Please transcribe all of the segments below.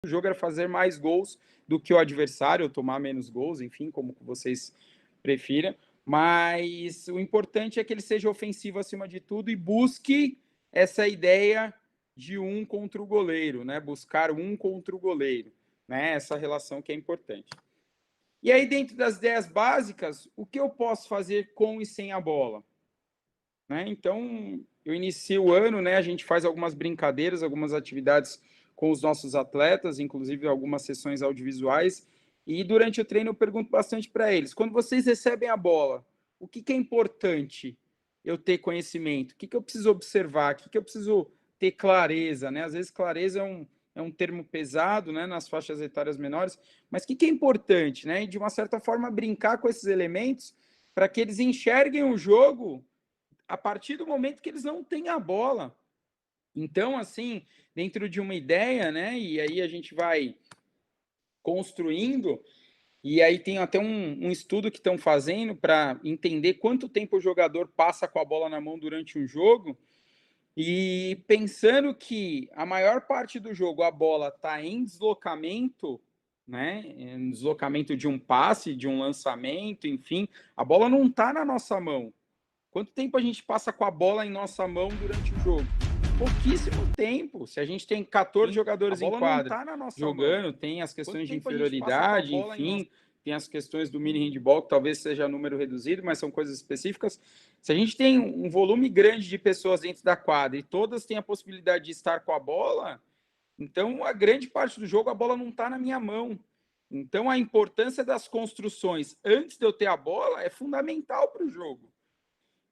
o jogo era fazer mais gols do que o adversário, ou tomar menos gols, enfim, como vocês prefiram. Mas o importante é que ele seja ofensivo acima de tudo e busque essa ideia de um contra o goleiro, né? Buscar um contra o goleiro, né? Essa relação que é importante. E aí, dentro das ideias básicas, o que eu posso fazer com e sem a bola? Né? Então, eu inicio o ano, né? A gente faz algumas brincadeiras, algumas atividades com os nossos atletas, inclusive algumas sessões audiovisuais. E durante o treino eu pergunto bastante para eles: quando vocês recebem a bola, o que é importante eu ter conhecimento? O que eu preciso observar? O que eu preciso ter clareza? Né? Às vezes, clareza é um termo pesado, né, nas faixas etárias menores, mas o que é importante? Né? E, de uma certa forma, brincar com esses elementos para que eles enxerguem o jogo a partir do momento que eles não têm a bola. Então, assim, dentro de uma ideia, né? E aí a gente vai construindo, e aí tem até um estudo que estão fazendo para entender quanto tempo o jogador passa com a bola na mão durante um jogo, e pensando que a maior parte do jogo a bola está em deslocamento, né? Em deslocamento de um passe, de um lançamento, enfim, a bola não está na nossa mão. Quanto tempo a gente passa com a bola em nossa mão durante o jogo? Pouquíssimo tempo. Se a gente tem 14 jogadores em quadra jogando, tem as questões de inferioridade, enfim, tem as questões do mini handball, que talvez seja número reduzido, mas são coisas específicas. Se a gente tem um volume grande de pessoas dentro da quadra e todas têm a possibilidade de estar com a bola, então a grande parte do jogo a bola não está na minha mão. Então a importância das construções antes de eu ter a bola é fundamental para o jogo.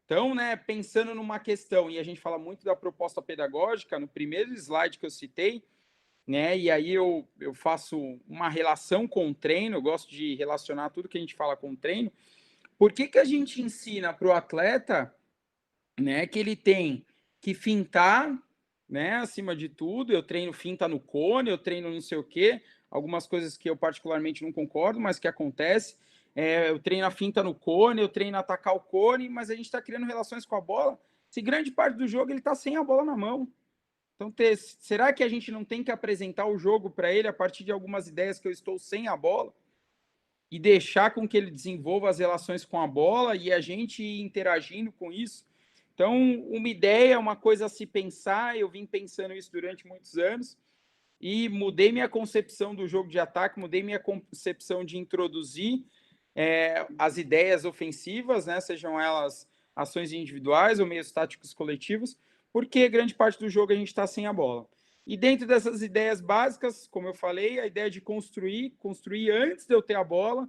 Então, né, pensando numa questão, e a gente fala muito da proposta pedagógica, no primeiro slide que eu citei, né, e aí eu faço uma relação com o treino, eu gosto de relacionar tudo que a gente fala com o treino. Por que a gente ensina para o atleta, né, que ele tem que fintar, né, acima de tudo? Eu treino finta no cone, eu treino não sei o quê, algumas coisas que eu particularmente não concordo, mas que acontece. Eu treino a finta no cone, eu treino atacar o cone, mas a gente está criando relações com a bola. Se grande parte do jogo ele está sem a bola na mão. Então, será que a gente não tem que apresentar o jogo para ele a partir de algumas ideias que eu estou sem a bola? E deixar com que ele desenvolva as relações com a bola e a gente ir interagindo com isso? Então, uma ideia, uma coisa a se pensar, eu vim pensando isso durante muitos anos e mudei minha concepção do jogo de ataque, mudei minha concepção de introduzir as ideias ofensivas, né, sejam elas ações individuais ou meios táticos coletivos, porque grande parte do jogo a gente está sem a bola. E dentro dessas ideias básicas, como eu falei, a ideia de construir antes de eu ter a bola,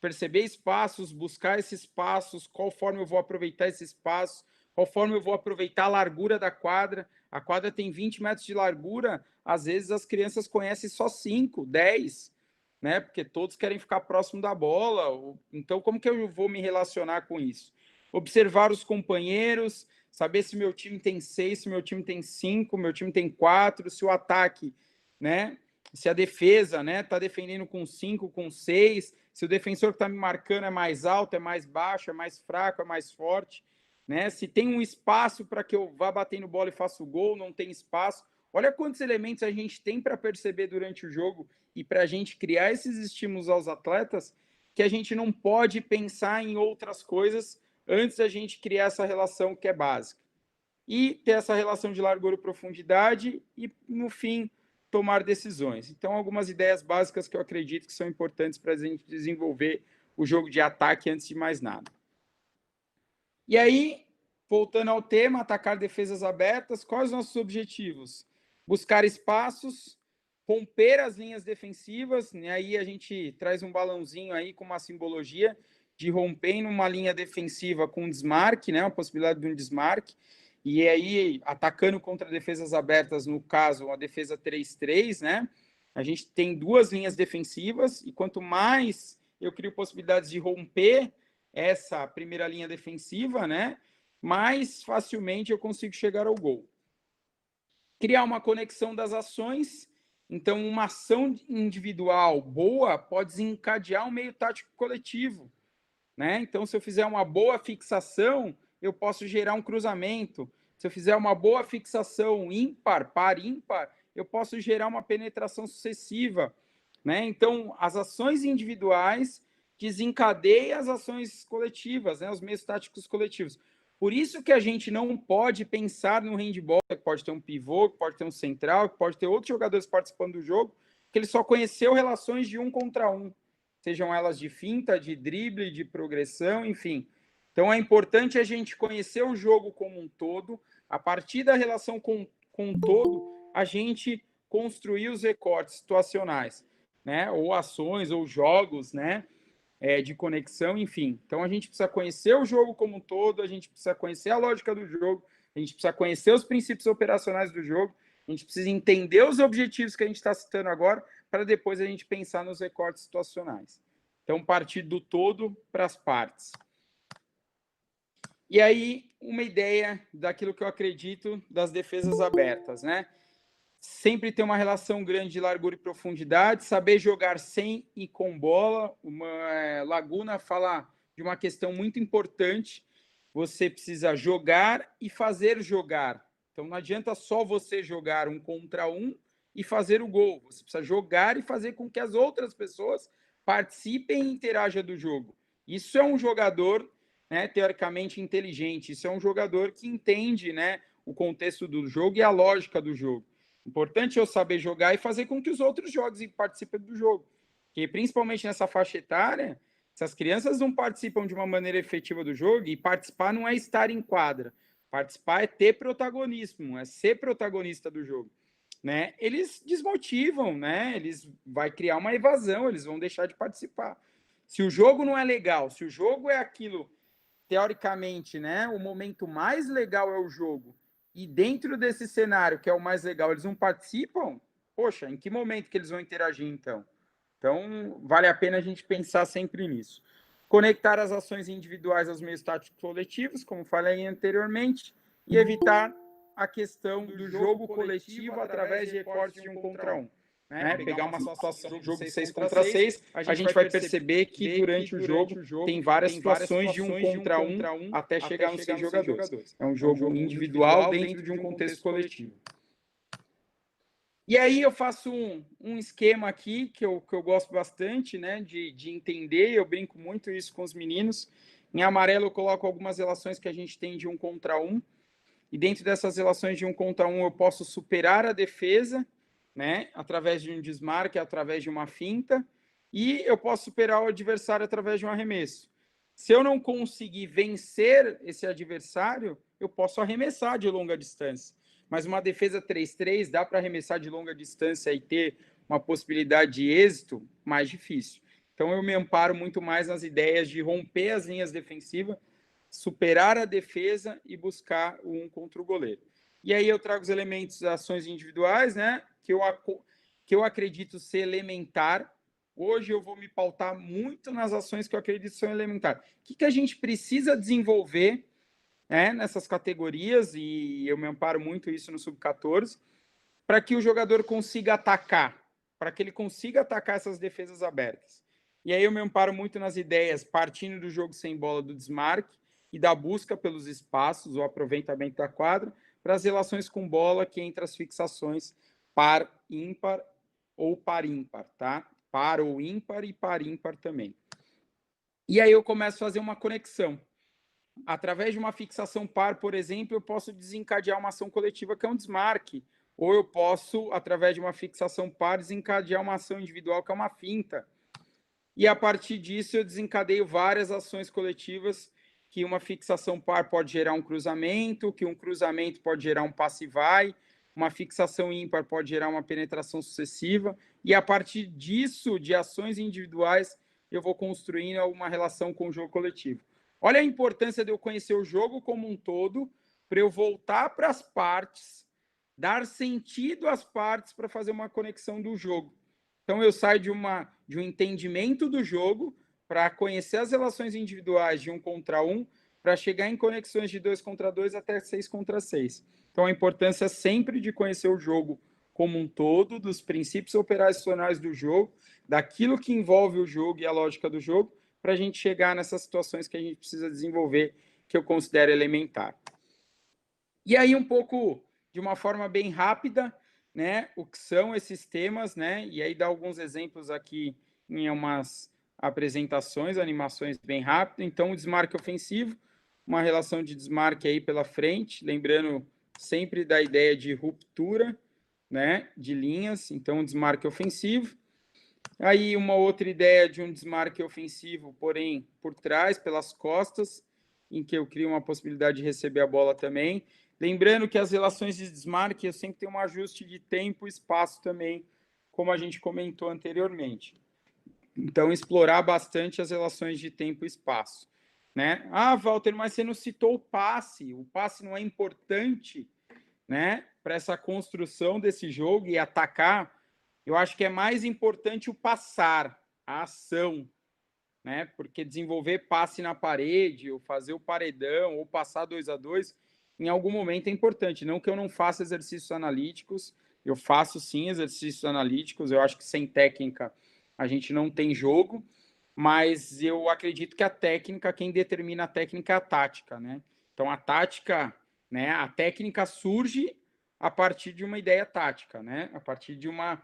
perceber espaços, buscar esses espaços, qual forma eu vou aproveitar esses espaços, qual forma eu vou aproveitar a largura da quadra. A quadra tem 20 metros de largura, às vezes as crianças conhecem só 5, 10, né? Porque todos querem ficar próximo da bola. Então, como que eu vou me relacionar com isso? Observar os companheiros, saber se meu time tem 6, se meu time tem 5, meu time tem 4, se o ataque, né? Se a defesa, né, tá defendendo com 5, com 6, se o defensor que está me marcando é mais alto, é mais baixo, é mais fraco, é mais forte, né? Se tem um espaço para que eu vá batendo bola e faça o gol, não tem espaço. Olha quantos elementos a gente tem para perceber durante o jogo e para a gente criar esses estímulos aos atletas, que a gente não pode pensar em outras coisas antes da gente criar essa relação que é básica. E ter essa relação de largura e profundidade e, no fim, tomar decisões. Então, algumas ideias básicas que eu acredito que são importantes para a gente desenvolver o jogo de ataque antes de mais nada. E aí, voltando ao tema, atacar defesas abertas, quais os nossos objetivos? Buscar espaços, romper as linhas defensivas, e aí a gente traz um balãozinho aí com uma simbologia de romper em uma linha defensiva com desmarque, né, uma possibilidade de um desmarque, e aí atacando contra defesas abertas, no caso, a defesa 3-3, né, a gente tem duas linhas defensivas, e quanto mais eu crio possibilidades de romper essa primeira linha defensiva, né, mais facilmente eu consigo chegar ao gol. Criar uma conexão das ações. Então, uma ação individual boa pode desencadear um meio tático coletivo, né? Então, se eu fizer uma boa fixação, eu posso gerar um cruzamento. Se eu fizer uma boa fixação ímpar, par ímpar, eu posso gerar uma penetração sucessiva, né? Então, as ações individuais desencadeiam as ações coletivas, né? Os meios táticos coletivos. Por isso que a gente não pode pensar no handball, que pode ter um pivô, que pode ter um central, que pode ter outros jogadores participando do jogo, que ele só conheceu relações de 1 contra 1, sejam elas de finta, de drible, de progressão, enfim. Então é importante a gente conhecer o jogo como um todo, a partir da relação com o todo, a gente construir os recortes situacionais, né? Ou ações, ou jogos, né? De conexão, enfim. Então a gente precisa conhecer o jogo como um todo, a gente precisa conhecer a lógica do jogo, a gente precisa conhecer os princípios operacionais do jogo, a gente precisa entender os objetivos que a gente está citando agora, para depois a gente pensar nos recortes situacionais. Então, partir do todo para as partes. E aí, uma ideia daquilo que eu acredito das defesas abertas, né? Sempre ter uma relação grande de largura e profundidade, saber jogar sem e com bola. Laguna fala de uma questão muito importante. Você precisa jogar e fazer jogar. Então, não adianta só você jogar 1 contra 1 e fazer o gol. Você precisa jogar e fazer com que as outras pessoas participem e interajam do jogo. Isso é um jogador, né, teoricamente inteligente. Isso é um jogador que entende, né, o contexto do jogo e a lógica do jogo. Importante eu saber jogar e fazer com que os outros joguem e participem do jogo. Porque, principalmente nessa faixa etária, se as crianças não participam de uma maneira efetiva do jogo, e participar não é estar em quadra, participar é ter protagonismo, é ser protagonista do jogo, né? Eles desmotivam, né? Eles vai criar uma evasão, eles vão deixar de participar. Se o jogo não é legal, se o jogo é aquilo, teoricamente, né? O momento mais legal é o jogo, e dentro desse cenário, que é o mais legal, eles não participam, poxa, em que momento que eles vão interagir, então? Então, vale a pena a gente pensar sempre nisso. Conectar as ações individuais aos meios táticos coletivos, como falei anteriormente, e evitar a questão do jogo coletivo através de recortes de 1 contra 1. Né? Pegar uma situação, um jogo de 6 contra 6, a gente vai perceber que durante o jogo tem várias situações de 1 contra 1 até chegar nos 6 jogadores. É um jogo individual dentro de um contexto coletivo. E aí eu faço um esquema aqui que eu gosto bastante, né, de entender, eu brinco muito isso com os meninos. Em amarelo eu coloco algumas relações que a gente tem de 1 contra 1, e dentro dessas relações de 1 contra 1 eu posso superar a defesa, né, através de um desmarque, através de uma finta, e eu posso superar o adversário através de um arremesso. Se eu não conseguir vencer esse adversário, eu posso arremessar de longa distância. Mas uma defesa 3-3 dá para arremessar de longa distância e ter uma possibilidade de êxito mais difícil. Então eu me amparo muito mais nas ideias de romper as linhas defensivas, superar a defesa e buscar o 1 contra o goleiro. E aí eu trago os elementos das ações individuais, né, que eu acredito ser elementar. Hoje eu vou me pautar muito nas ações que eu acredito são elementares. O que a gente precisa desenvolver, né, nessas categorias, e eu me amparo muito isso no Sub-14, para que o jogador consiga atacar, para que ele consiga atacar essas defesas abertas. E aí eu me amparo muito nas ideias, partindo do jogo sem bola, do desmarque e da busca pelos espaços, o aproveitamento da quadra, para as relações com bola, que entre as fixações par, ímpar ou par ímpar, tá? Par ou ímpar e par ímpar também. E aí eu começo a fazer uma conexão. Através de uma fixação par, por exemplo, eu posso desencadear uma ação coletiva que é um desmarque. Ou eu posso, através de uma fixação par, desencadear uma ação individual que é uma finta. E a partir disso eu desencadeio várias ações coletivas, que uma fixação par pode gerar um cruzamento, que um cruzamento pode gerar um passe-vai, uma fixação ímpar pode gerar uma penetração sucessiva, e a partir disso, de ações individuais, eu vou construindo uma relação com o jogo coletivo. Olha a importância de eu conhecer o jogo como um todo, para eu voltar para as partes, dar sentido às partes para fazer uma conexão do jogo. Então eu saio de um entendimento do jogo para conhecer as relações individuais de 1 contra 1, para chegar em conexões de 2 contra 2 até 6 contra 6. Então a importância sempre de conhecer o jogo como um todo, dos princípios operacionais do jogo, daquilo que envolve o jogo e a lógica do jogo, para a gente chegar nessas situações que a gente precisa desenvolver, que eu considero elementar. E aí, um pouco de uma forma bem rápida, né, o que são esses temas, né, e aí dá alguns exemplos aqui em umas apresentações, animações bem rápido. Então, o desmarque ofensivo, uma relação de desmarque aí pela frente, lembrando sempre da ideia de ruptura, né, de linhas, então um desmarque ofensivo. Aí uma outra ideia de um desmarque ofensivo, porém por trás, pelas costas, em que eu crio uma possibilidade de receber a bola também. Lembrando que as relações de desmarque eu sempre tenho um ajuste de tempo e espaço também, como a gente comentou anteriormente. Então, explorar bastante as relações de tempo e espaço. Né? Ah, Walter, mas você não citou o passe. O passe não é importante, né, para essa construção desse jogo e atacar. Eu acho que é mais importante o passar, a ação, né? Porque desenvolver passe na parede, ou fazer o paredão, ou passar 2-2, em algum momento é importante. Não que eu não faça exercícios analíticos, eu faço sim exercícios analíticos, eu acho que sem técnica a gente não tem jogo, mas eu acredito que a técnica, quem determina a técnica é a tática, né? Então a tática, né? A técnica surge a partir de uma ideia tática, né? A partir de uma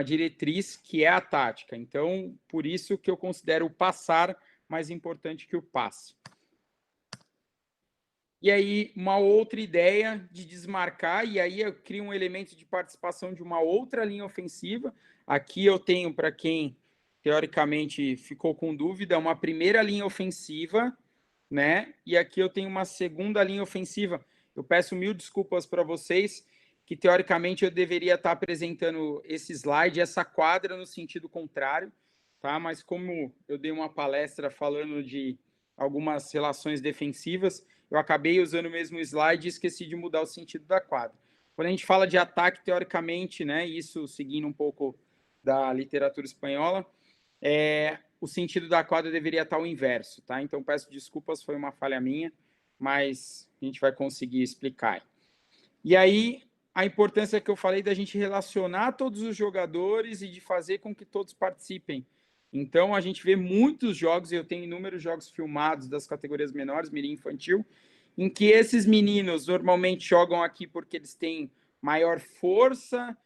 diretriz que é a tática. Então, por isso que eu considero o passar mais importante que o passe. E aí, uma outra ideia de desmarcar, e aí eu crio um elemento de participação de uma outra linha ofensiva. Aqui eu tenho, para quem teoricamente ficou com dúvida, uma primeira linha ofensiva, né? E aqui eu tenho uma segunda linha ofensiva. Eu peço mil desculpas para vocês, que teoricamente eu deveria estar apresentando esse slide, essa quadra no sentido contrário, tá? Mas como eu dei uma palestra falando de algumas relações defensivas, eu acabei usando o mesmo slide e esqueci de mudar o sentido da quadra. Quando a gente fala de ataque, teoricamente, né, isso seguindo um pouco da literatura espanhola, o sentido da quadra deveria estar o inverso, tá? Então, peço desculpas, foi uma falha minha, mas a gente vai conseguir explicar. E aí, a importância que eu falei da gente relacionar todos os jogadores e de fazer com que todos participem. Então, a gente vê muitos jogos, e eu tenho inúmeros jogos filmados das categorias menores, mirim infantil, em que esses meninos normalmente jogam aqui porque eles têm maior força,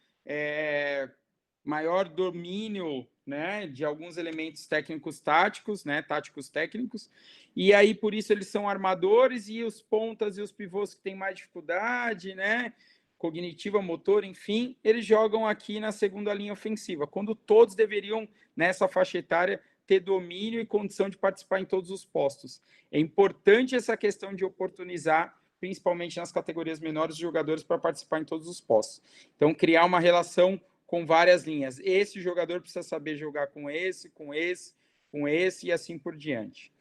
maior domínio, né, de alguns elementos técnicos táticos, né, táticos técnicos, e aí por isso eles são armadores, e os pontas e os pivôs que têm mais dificuldade, né, cognitiva, motor, enfim, eles jogam aqui na segunda linha ofensiva, quando todos deveriam, nessa faixa etária, ter domínio e condição de participar em todos os postos. É importante essa questão de oportunizar, principalmente nas categorias menores, os jogadores para participar em todos os postos. Então, criar uma relação com várias linhas. Esse jogador precisa saber jogar com esse, com esse, com esse e assim por diante.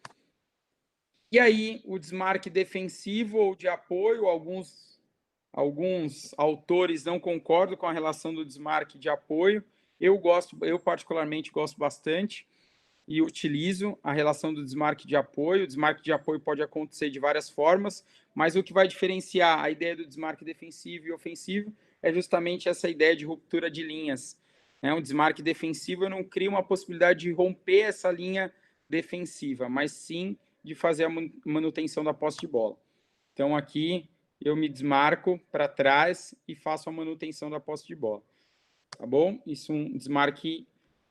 E aí, o desmarque defensivo ou de apoio, alguns autores não concordam com a relação do desmarque de apoio. Eu particularmente gosto bastante e utilizo a relação do desmarque de apoio. O desmarque de apoio pode acontecer de várias formas, mas o que vai diferenciar a ideia do desmarque defensivo e ofensivo é justamente essa ideia de ruptura de linhas. Um desmarque defensivo eu não crio uma possibilidade de romper essa linha defensiva, mas sim de fazer a manutenção da posse de bola. Então aqui eu me desmarco para trás e faço a manutenção da posse de bola. Tá bom? Isso é um desmarque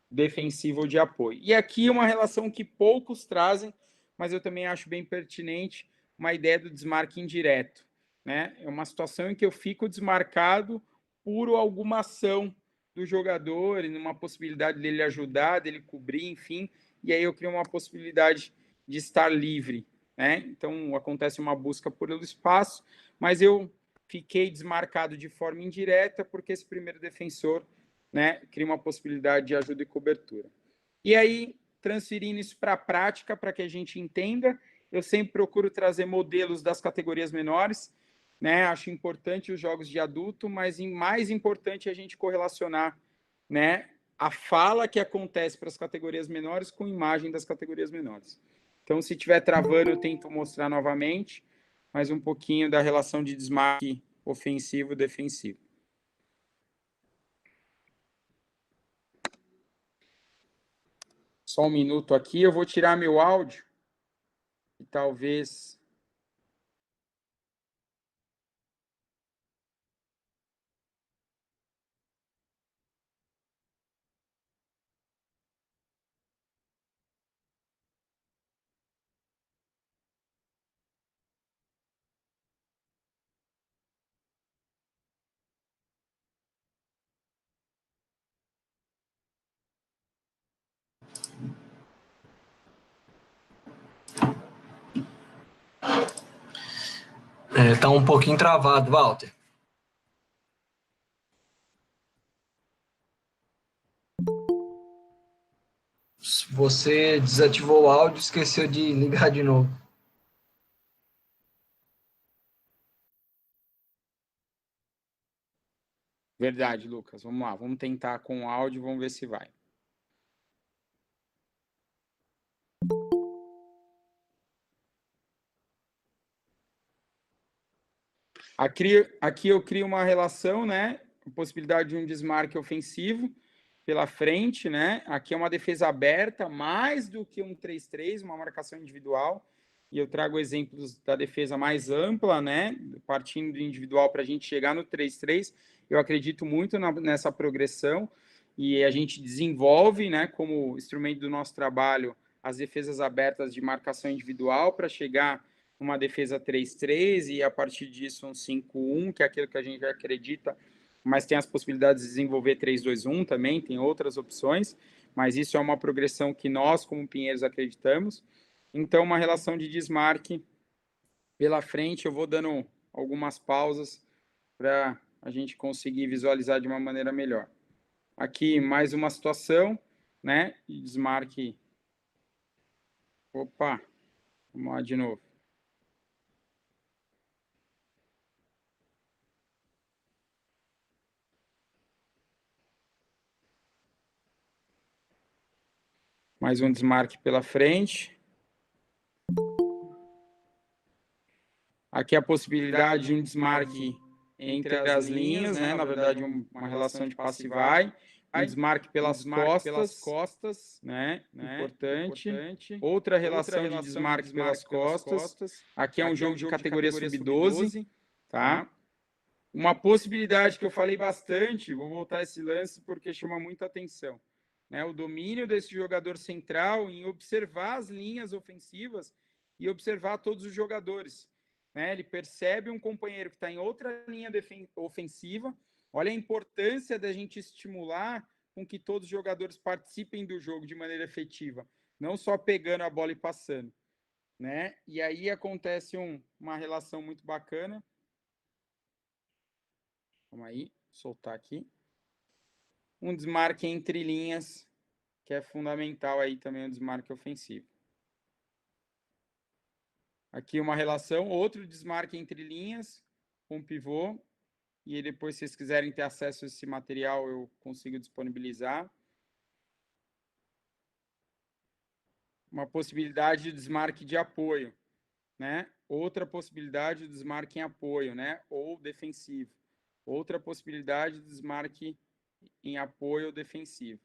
defensivo ou de apoio. E aqui uma relação que poucos trazem, mas eu também acho bem pertinente, uma ideia do desmarque indireto. Né? É uma situação em que eu fico desmarcado por alguma ação do jogador, e numa possibilidade dele ajudar, dele cobrir, enfim, e aí eu crio uma possibilidade de estar livre. Né? Então acontece uma busca por espaço, mas eu fiquei desmarcado de forma indireta porque esse primeiro defensor, né, cria uma possibilidade de ajuda e cobertura. E aí, transferindo isso para a prática, para que a gente entenda, eu sempre procuro trazer modelos das categorias menores, né? Acho importante os jogos de adulto, mas mais importante é a gente correlacionar, né, a fala que acontece para as categorias menores com a imagem das categorias menores. Então, se estiver travando, eu tento mostrar novamente, mais um pouquinho da relação de desmarque ofensivo-defensivo. Só um minuto aqui, eu vou tirar meu áudio e talvez Tá um pouquinho travado, Walter. Você desativou o áudio e esqueceu de ligar de novo. Verdade, Lucas. Vamos lá, vamos tentar com o áudio, vamos ver se vai. Aqui eu crio uma relação, né? Possibilidade de um desmarque ofensivo pela frente, né? Aqui é uma defesa aberta, mais do que um 3-3, uma marcação individual. E eu trago exemplos da defesa mais ampla, né? Partindo do individual para a gente chegar no 3-3. Eu acredito muito nessa progressão e a gente desenvolve, né, como instrumento do nosso trabalho, as defesas abertas de marcação individual para chegar uma defesa 3-3 e a partir disso um 5-1, que é aquilo que a gente acredita, mas tem as possibilidades de desenvolver 3-2-1 também, tem outras opções, mas isso é uma progressão que nós, como Pinheiros, acreditamos. Então, uma relação de desmarque pela frente, eu vou dando algumas pausas para a gente conseguir visualizar de uma maneira melhor. Aqui, mais uma situação, né, de desmarque. Opa, vamos lá de novo. Mais um desmarque pela frente. Aqui a possibilidade de um desmarque entre as linhas, né? Na verdade, uma relação de passe e vai. Um desmarque pelas costas, né? Importante. Outra relação de desmarque pelas costas. Aqui é um jogo de categoria sub-12, tá? Uma possibilidade que eu falei bastante, vou voltar a esse lance porque chama muita atenção, né? O domínio desse jogador central em observar as linhas ofensivas e observar todos os jogadores, né? Ele percebe um companheiro que está em outra linha ofensiva. Olha a importância da gente estimular com que todos os jogadores participem do jogo de maneira efetiva, não só pegando a bola e passando, né? E aí acontece uma relação muito bacana. Vamos aí, soltar aqui. Um desmarque entre linhas, que é fundamental aí também o desmarque ofensivo. Aqui uma relação, outro desmarque entre linhas, com pivô. E depois, se vocês quiserem ter acesso a esse material, eu consigo disponibilizar. Uma possibilidade de desmarque de apoio, né? Outra possibilidade de desmarque em apoio, né? Ou defensivo. Outra possibilidade de desmarque em apoio defensivo.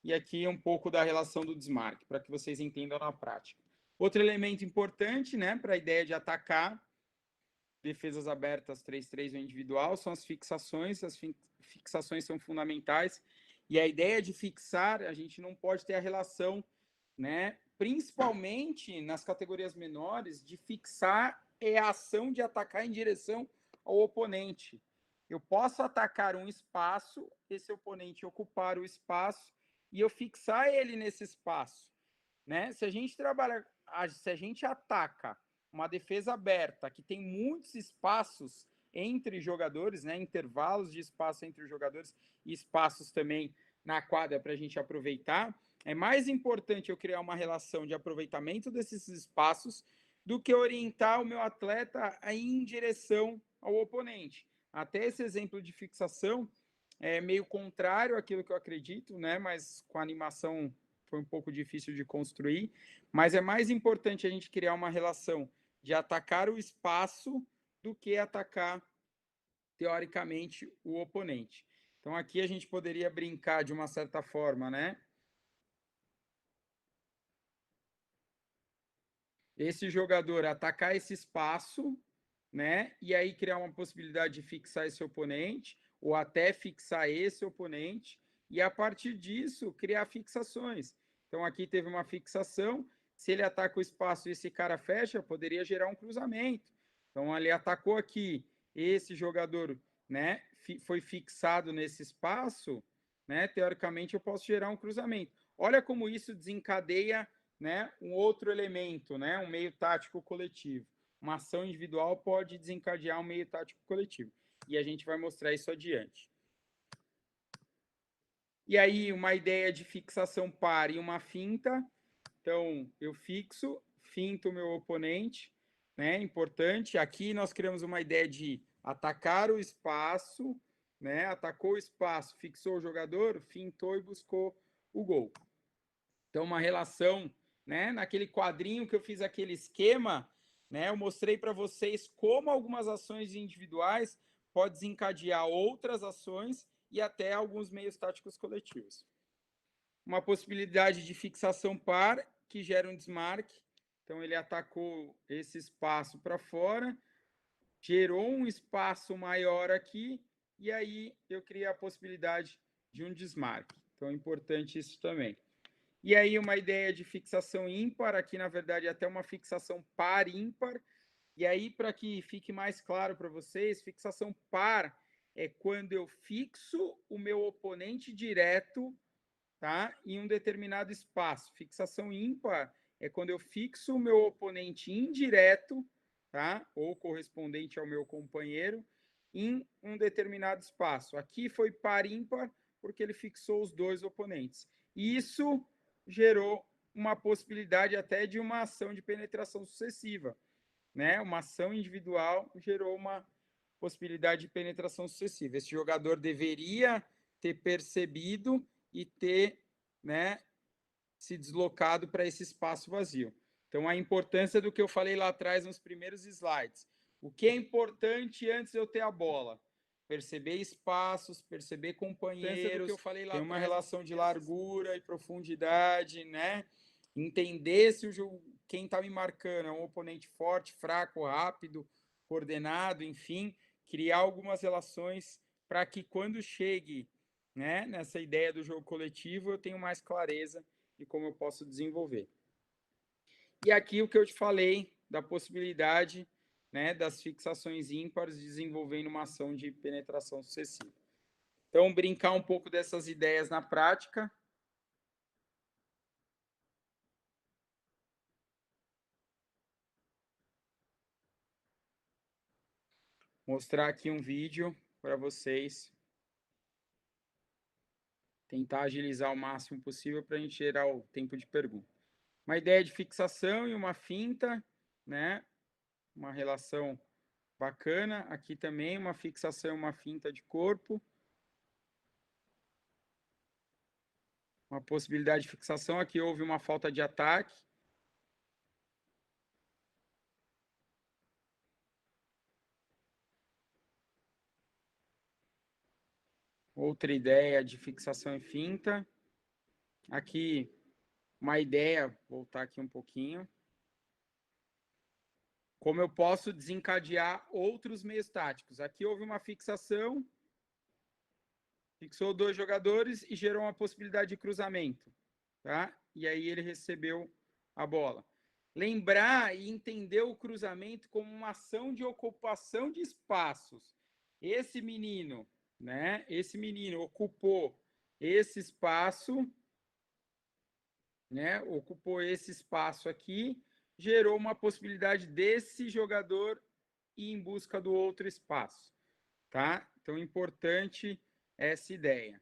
E aqui um pouco da relação do desmarque, para que vocês entendam na prática. Outro elemento importante, né, para a ideia de atacar defesas abertas 3-3 no individual são as fixações. As fixações são fundamentais. E a ideia de fixar, a gente não pode ter a relação, né, principalmente nas categorias menores, de fixar é a ação de atacar em direção ao oponente. Eu posso atacar um espaço, esse oponente ocupar o espaço e eu fixar ele nesse espaço, né? Se a gente trabalha, se a gente ataca uma defesa aberta que tem muitos espaços entre jogadores, né? Intervalos de espaço entre os jogadores e espaços também na quadra para a gente aproveitar. É mais importante eu criar uma relação de aproveitamento desses espaços do que orientar o meu atleta a ir em direção ao oponente. Até esse exemplo de fixação é meio contrário àquilo que eu acredito, né? Mas com a animação foi um pouco difícil de construir. Mas é mais importante a gente criar uma relação de atacar o espaço do que atacar, teoricamente, o oponente. Então, aqui a gente poderia brincar de uma certa forma, né? Esse jogador atacar esse espaço, né? E aí criar uma possibilidade de fixar esse oponente, ou até fixar esse oponente, e a partir disso criar fixações. Então aqui teve uma fixação, se ele ataca o espaço e esse cara fecha, poderia gerar um cruzamento. Então ele atacou aqui, esse jogador, né, foi fixado nesse espaço, né? Teoricamente eu posso gerar um cruzamento. Olha como isso desencadeia, né, um outro elemento, né, um meio tático coletivo. uma ação individual pode desencadear um meio tático coletivo. E a gente vai mostrar isso adiante. E aí, uma ideia de fixação par e uma finta. Então, eu fixo, finto o meu oponente, né? Importante. Aqui nós criamos uma ideia de atacar o espaço, né? Atacou o espaço, fixou o jogador, fintou e buscou o gol. Então, uma relação, né? Naquele quadrinho que eu fiz aquele esquema, né? Eu mostrei para vocês como algumas ações individuais podem desencadear outras ações e até alguns meios táticos coletivos. Uma possibilidade de fixação par que gera um desmarque. Então, ele atacou esse espaço para fora, gerou um espaço maior aqui, e aí eu criei a possibilidade de um desmarque. Então, é importante isso também. E aí, uma ideia de fixação ímpar, aqui, na verdade, até uma fixação par ímpar. E aí, para que fique mais claro para vocês, fixação par é quando eu fixo o meu oponente direto, tá, em um determinado espaço. Fixação ímpar é quando eu fixo o meu oponente indireto, tá, ou correspondente ao meu companheiro, em um determinado espaço. Aqui foi par ímpar porque ele fixou os dois oponentes. Isso gerou uma possibilidade até de uma ação de penetração sucessiva, né? Uma ação individual gerou uma possibilidade de penetração sucessiva. Esse jogador deveria ter percebido e ter, né, se deslocado para esse espaço vazio. Então, a importância do que eu falei lá atrás nos primeiros slides. O que é importante antes de eu ter a bola? Perceber espaços, perceber companheiros, que eu falei lá ter uma relação de largura e profundidade, né? Entender se o jogo, quem está me marcando é um oponente forte, fraco, rápido, coordenado, enfim, criar algumas relações para que quando chegue, né, nessa ideia do jogo coletivo, eu tenho mais clareza de como eu posso desenvolver. E aqui o que eu te falei da possibilidade, né, das fixações ímpares desenvolvendo uma ação de penetração sucessiva. Então, brincar um pouco dessas ideias na prática. Mostrar aqui um vídeo para vocês. Tentar agilizar o máximo possível para a gente gerar o tempo de pergunta. Uma ideia de fixação e uma finta, né? Uma relação bacana. Aqui também uma fixação e uma finta de corpo. Uma possibilidade de fixação. Aqui houve uma falta de ataque. Outra ideia de fixação e finta. Aqui, uma ideia, voltar aqui um pouquinho. Como eu posso desencadear outros meios táticos. Aqui houve uma fixação, fixou dois jogadores e gerou uma possibilidade de cruzamento, tá? E aí ele recebeu a bola. Lembrar e entender o cruzamento como uma ação de ocupação de espaços. Esse menino, né? Esse menino ocupou esse espaço, né? Ocupou esse espaço aqui, gerou uma possibilidade desse jogador ir em busca do outro espaço, tá? Então, importante essa ideia.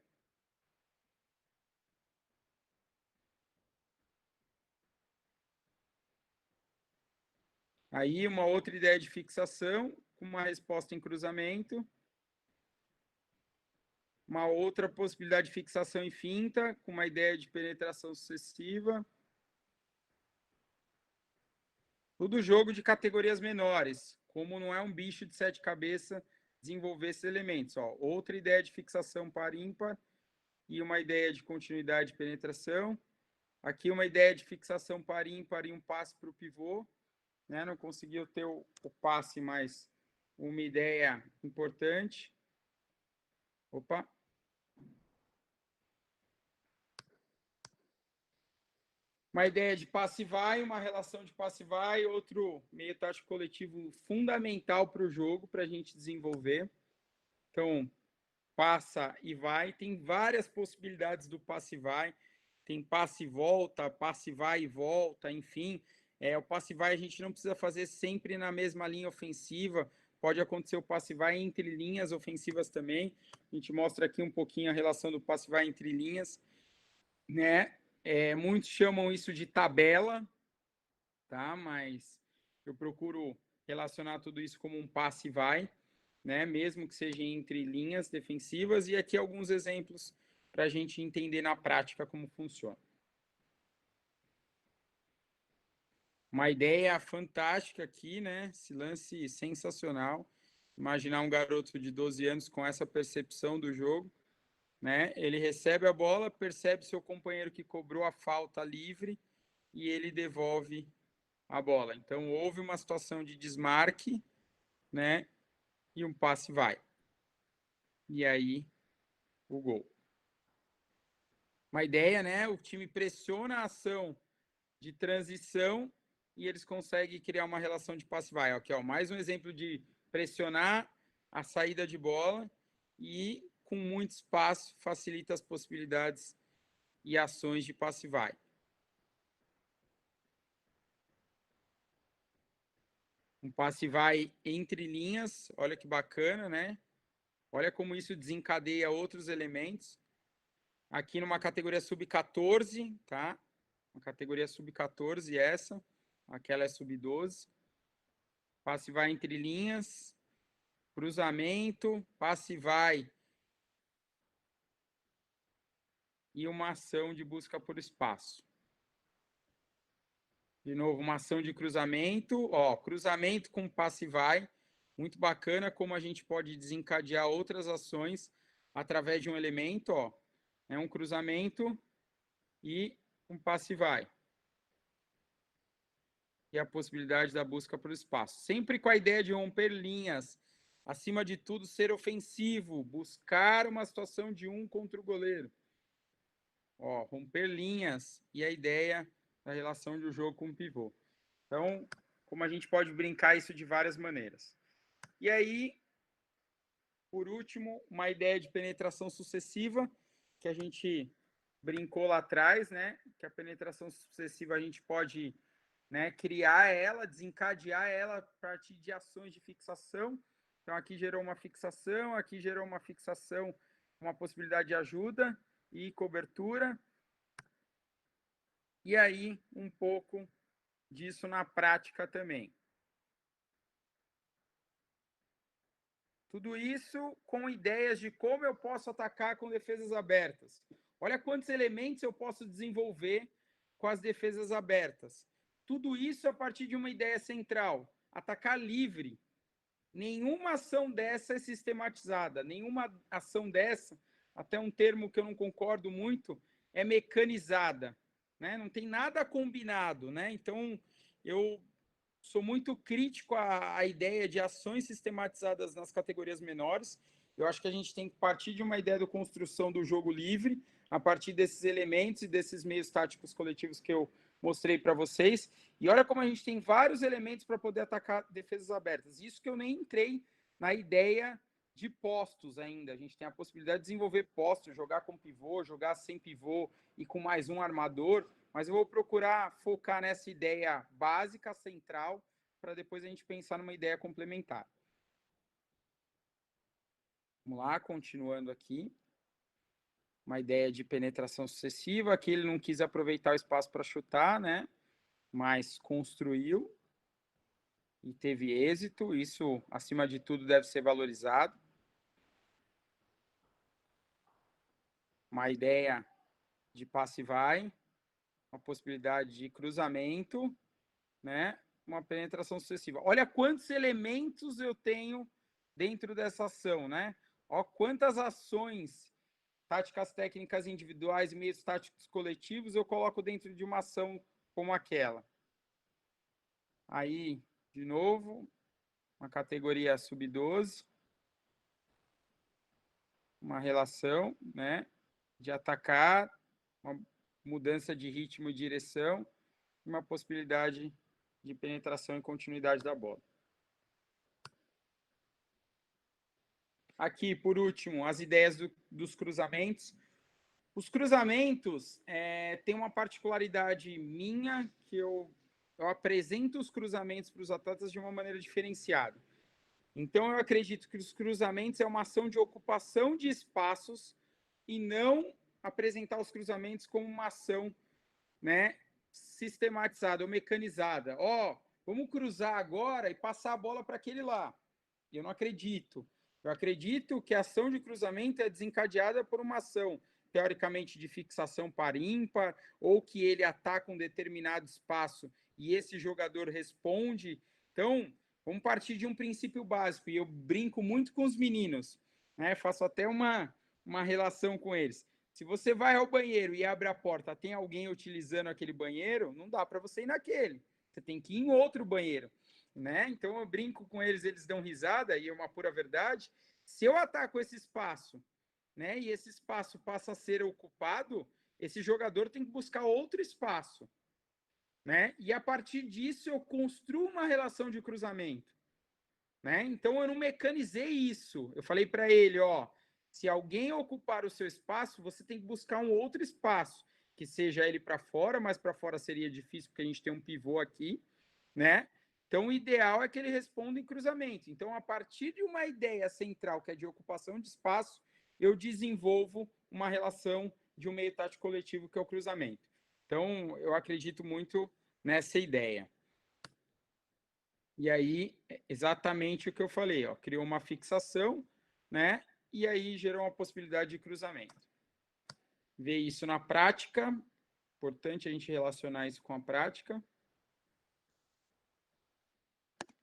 Aí, uma outra ideia de fixação, com uma resposta em cruzamento. Uma outra possibilidade de fixação em finta, com uma ideia de penetração sucessiva. Tudo jogo de categorias menores, como não é um bicho de 7 cabeças desenvolver esses elementos. Ó, outra ideia de fixação par ímpar e uma ideia de continuidade de penetração. Aqui uma ideia de fixação par ímpar e um passe para o pivô. Né? Não conseguiu ter o passe, mas uma ideia importante. Opa! Uma ideia de passe-vai, uma relação de passe-vai, outro meio tático coletivo fundamental para o jogo, para a gente desenvolver. Então, passa e vai. Tem várias possibilidades do passe-vai. Tem passe e volta, passe vai e volta, enfim. O passe vai a gente não precisa fazer sempre na mesma linha ofensiva, pode acontecer o passe vai entre linhas ofensivas também. A gente mostra aqui um pouquinho a relação do passe vai entre linhas, né? Muitos chamam isso de tabela, tá? Mas eu procuro relacionar tudo isso como um passe vai, né? Mesmo que seja entre linhas defensivas. E aqui alguns exemplos para a gente entender na prática como funciona. Uma ideia fantástica aqui, né? Esse lance sensacional. Imaginar um garoto de 12 anos com essa percepção do jogo, né? Ele recebe a bola, percebe seu companheiro que cobrou a falta livre e ele devolve a bola. Então houve uma situação de desmarque, né? E um passe vai. E aí o gol. Uma ideia, né? O time pressiona a ação de transição e eles conseguem criar uma relação de passe vai. Aqui, ó, mais um exemplo de pressionar a saída de bola e com muito espaço facilita as possibilidades e ações de passe vai. Um passe vai entre linhas, olha que bacana, né? Olha como isso desencadeia outros elementos. Aqui numa categoria sub-14, tá? Uma categoria sub-14 essa, aquela é sub-12. Passe vai entre linhas, cruzamento, passe vai e uma ação de busca por espaço. De novo, uma ação de cruzamento, ó, cruzamento com passe vai, muito bacana como a gente pode desencadear outras ações através de um elemento, ó, é um cruzamento e um passe vai. E a possibilidade da busca por espaço. Sempre com a ideia de romper linhas, acima de tudo ser ofensivo, buscar uma situação de um contra o goleiro. Ó, romper linhas e a ideia da relação do jogo com o pivô. Então, como a gente pode brincar isso de várias maneiras. E aí, por último, uma ideia de penetração sucessiva, que a gente brincou lá atrás, né? Que a penetração sucessiva a gente pode, né, criar ela, desencadear ela a partir de ações de fixação. Então, aqui gerou uma fixação, aqui gerou uma fixação, uma possibilidade de ajuda e cobertura. E aí, um pouco disso na prática também. Tudo isso com ideias de como eu posso atacar com defesas abertas. Olha quantos elementos eu posso desenvolver com as defesas abertas. Tudo isso a partir de uma ideia central: atacar livre. Nenhuma ação dessa é sistematizada, nenhuma ação dessa, até um termo que eu não concordo muito, é mecanizada, né? Não tem nada combinado, né? Então, eu sou muito crítico à ideia de ações sistematizadas nas categorias menores. Eu acho que a gente tem que partir de uma ideia de construção do jogo livre, a partir desses elementos e desses meios táticos coletivos que eu mostrei para vocês. E olha como a gente tem vários elementos para poder atacar defesas abertas. Isso que eu nem entrei na ideia de postos ainda. A gente tem a possibilidade de desenvolver postos, jogar com pivô, jogar sem pivô e com mais um armador. Mas eu vou procurar focar nessa ideia básica, central, para depois a gente pensar numa ideia complementar. Vamos lá, continuando aqui. Uma ideia de penetração sucessiva. Aqui ele não quis aproveitar o espaço para chutar, né? Mas construiu e teve êxito. Isso, acima de tudo, deve ser valorizado. Uma ideia de passe vai, uma possibilidade de cruzamento, né? Uma penetração sucessiva. Olha quantos elementos eu tenho dentro dessa ação, né? Ó, quantas ações, táticas técnicas individuais e meios táticos coletivos eu coloco dentro de uma ação como aquela. Aí, de novo, uma categoria sub-12, uma relação, né, de atacar, uma mudança de ritmo e direção, uma possibilidade de penetração e continuidade da bola. Aqui, por último, as ideias dos cruzamentos. Os cruzamentos têm uma particularidade minha, que eu eu apresento os cruzamentos para os atletas de uma maneira diferenciada. Então, eu acredito que os cruzamentos é uma ação de ocupação de espaços e não apresentar os cruzamentos como uma ação, né, sistematizada ou mecanizada. Vamos cruzar agora e passar a bola para aquele lá. Eu não acredito. Eu acredito que a ação de cruzamento é desencadeada por uma ação, teoricamente, de fixação par ímpar, ou que ele ataca um determinado espaço e esse jogador responde. Então, vamos partir de um princípio básico, e eu brinco muito com os meninos, né? Faço até uma relação com eles. Se você vai ao banheiro e abre a porta, tem alguém utilizando aquele banheiro, não dá para você ir naquele. Você tem que ir em outro banheiro, né? Então eu brinco com eles, eles dão risada, e é uma pura verdade. Se eu ataco esse espaço, né, e esse espaço passa a ser ocupado, esse jogador tem que buscar outro espaço, né? E a partir disso eu construo uma relação de cruzamento, né? Então eu não mecanizei isso. Eu falei para ele, se alguém ocupar o seu espaço, você tem que buscar um outro espaço, que seja ele para fora, mas para fora seria difícil porque a gente tem um pivô aqui, né? Então o ideal é que ele responda em cruzamento. Então, a partir de uma ideia central, que é de ocupação de espaço, eu desenvolvo uma relação de um meio tático coletivo, que é o cruzamento. Então, eu acredito muito nessa ideia. E aí, exatamente o que eu falei, criou uma fixação, né? E aí gerou uma possibilidade de cruzamento. Ver isso na prática, importante a gente relacionar isso com a prática.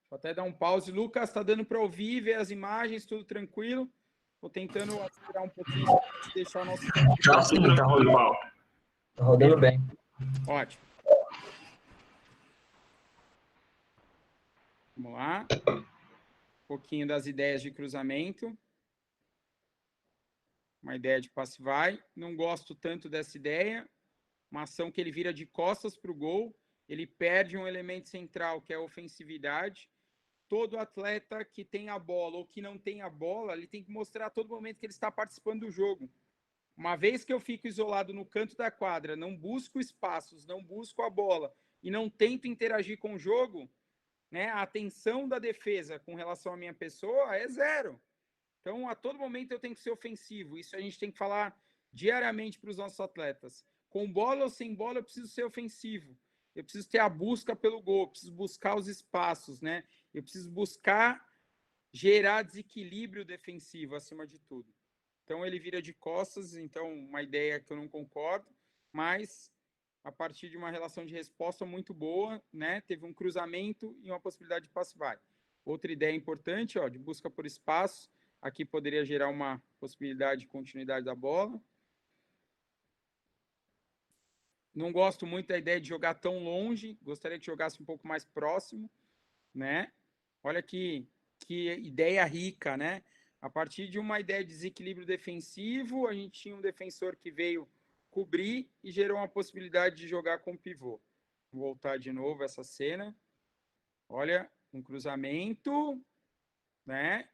Vou até dar um pause. Lucas, está dando para ouvir, ver as imagens, tudo tranquilo? Estou tentando acelerar um pouquinho para deixar o nosso tempo. Já sim, tá rodando. Tá rodando bem. Ótimo. Vamos lá. Um pouquinho das ideias de cruzamento. Uma ideia de passe-vai. Não gosto tanto dessa ideia. Uma ação que ele vira de costas para o gol. Ele perde um elemento central, que é a ofensividade. Todo atleta que tem a bola ou que não tem a bola, ele tem que mostrar a todo momento que ele está participando do jogo. Uma vez que eu fico isolado no canto da quadra, não busco espaços, não busco a bola e não tento interagir com o jogo, né, a atenção da defesa com relação à minha pessoa é zero. Então, a todo momento eu tenho que ser ofensivo. Isso a gente tem que falar diariamente para os nossos atletas. Com bola ou sem bola, eu preciso ser ofensivo. Eu preciso ter a busca pelo gol, eu preciso buscar os espaços, né? Eu preciso buscar gerar desequilíbrio defensivo acima de tudo. Então, ele vira de costas, então, uma ideia que eu não concordo, mas a partir de uma relação de resposta muito boa, né? Teve um cruzamento e uma possibilidade de passe-vai. Outra ideia importante, de busca por espaço, aqui poderia gerar uma possibilidade de continuidade da bola. Não gosto muito da ideia de jogar tão longe, gostaria que jogasse um pouco mais próximo, né? Olha que ideia rica, né? A partir de uma ideia de desequilíbrio defensivo, a gente tinha um defensor que veio cobrir e gerou uma possibilidade de jogar com pivô. Vou voltar de novo essa cena. Olha, um cruzamento, né?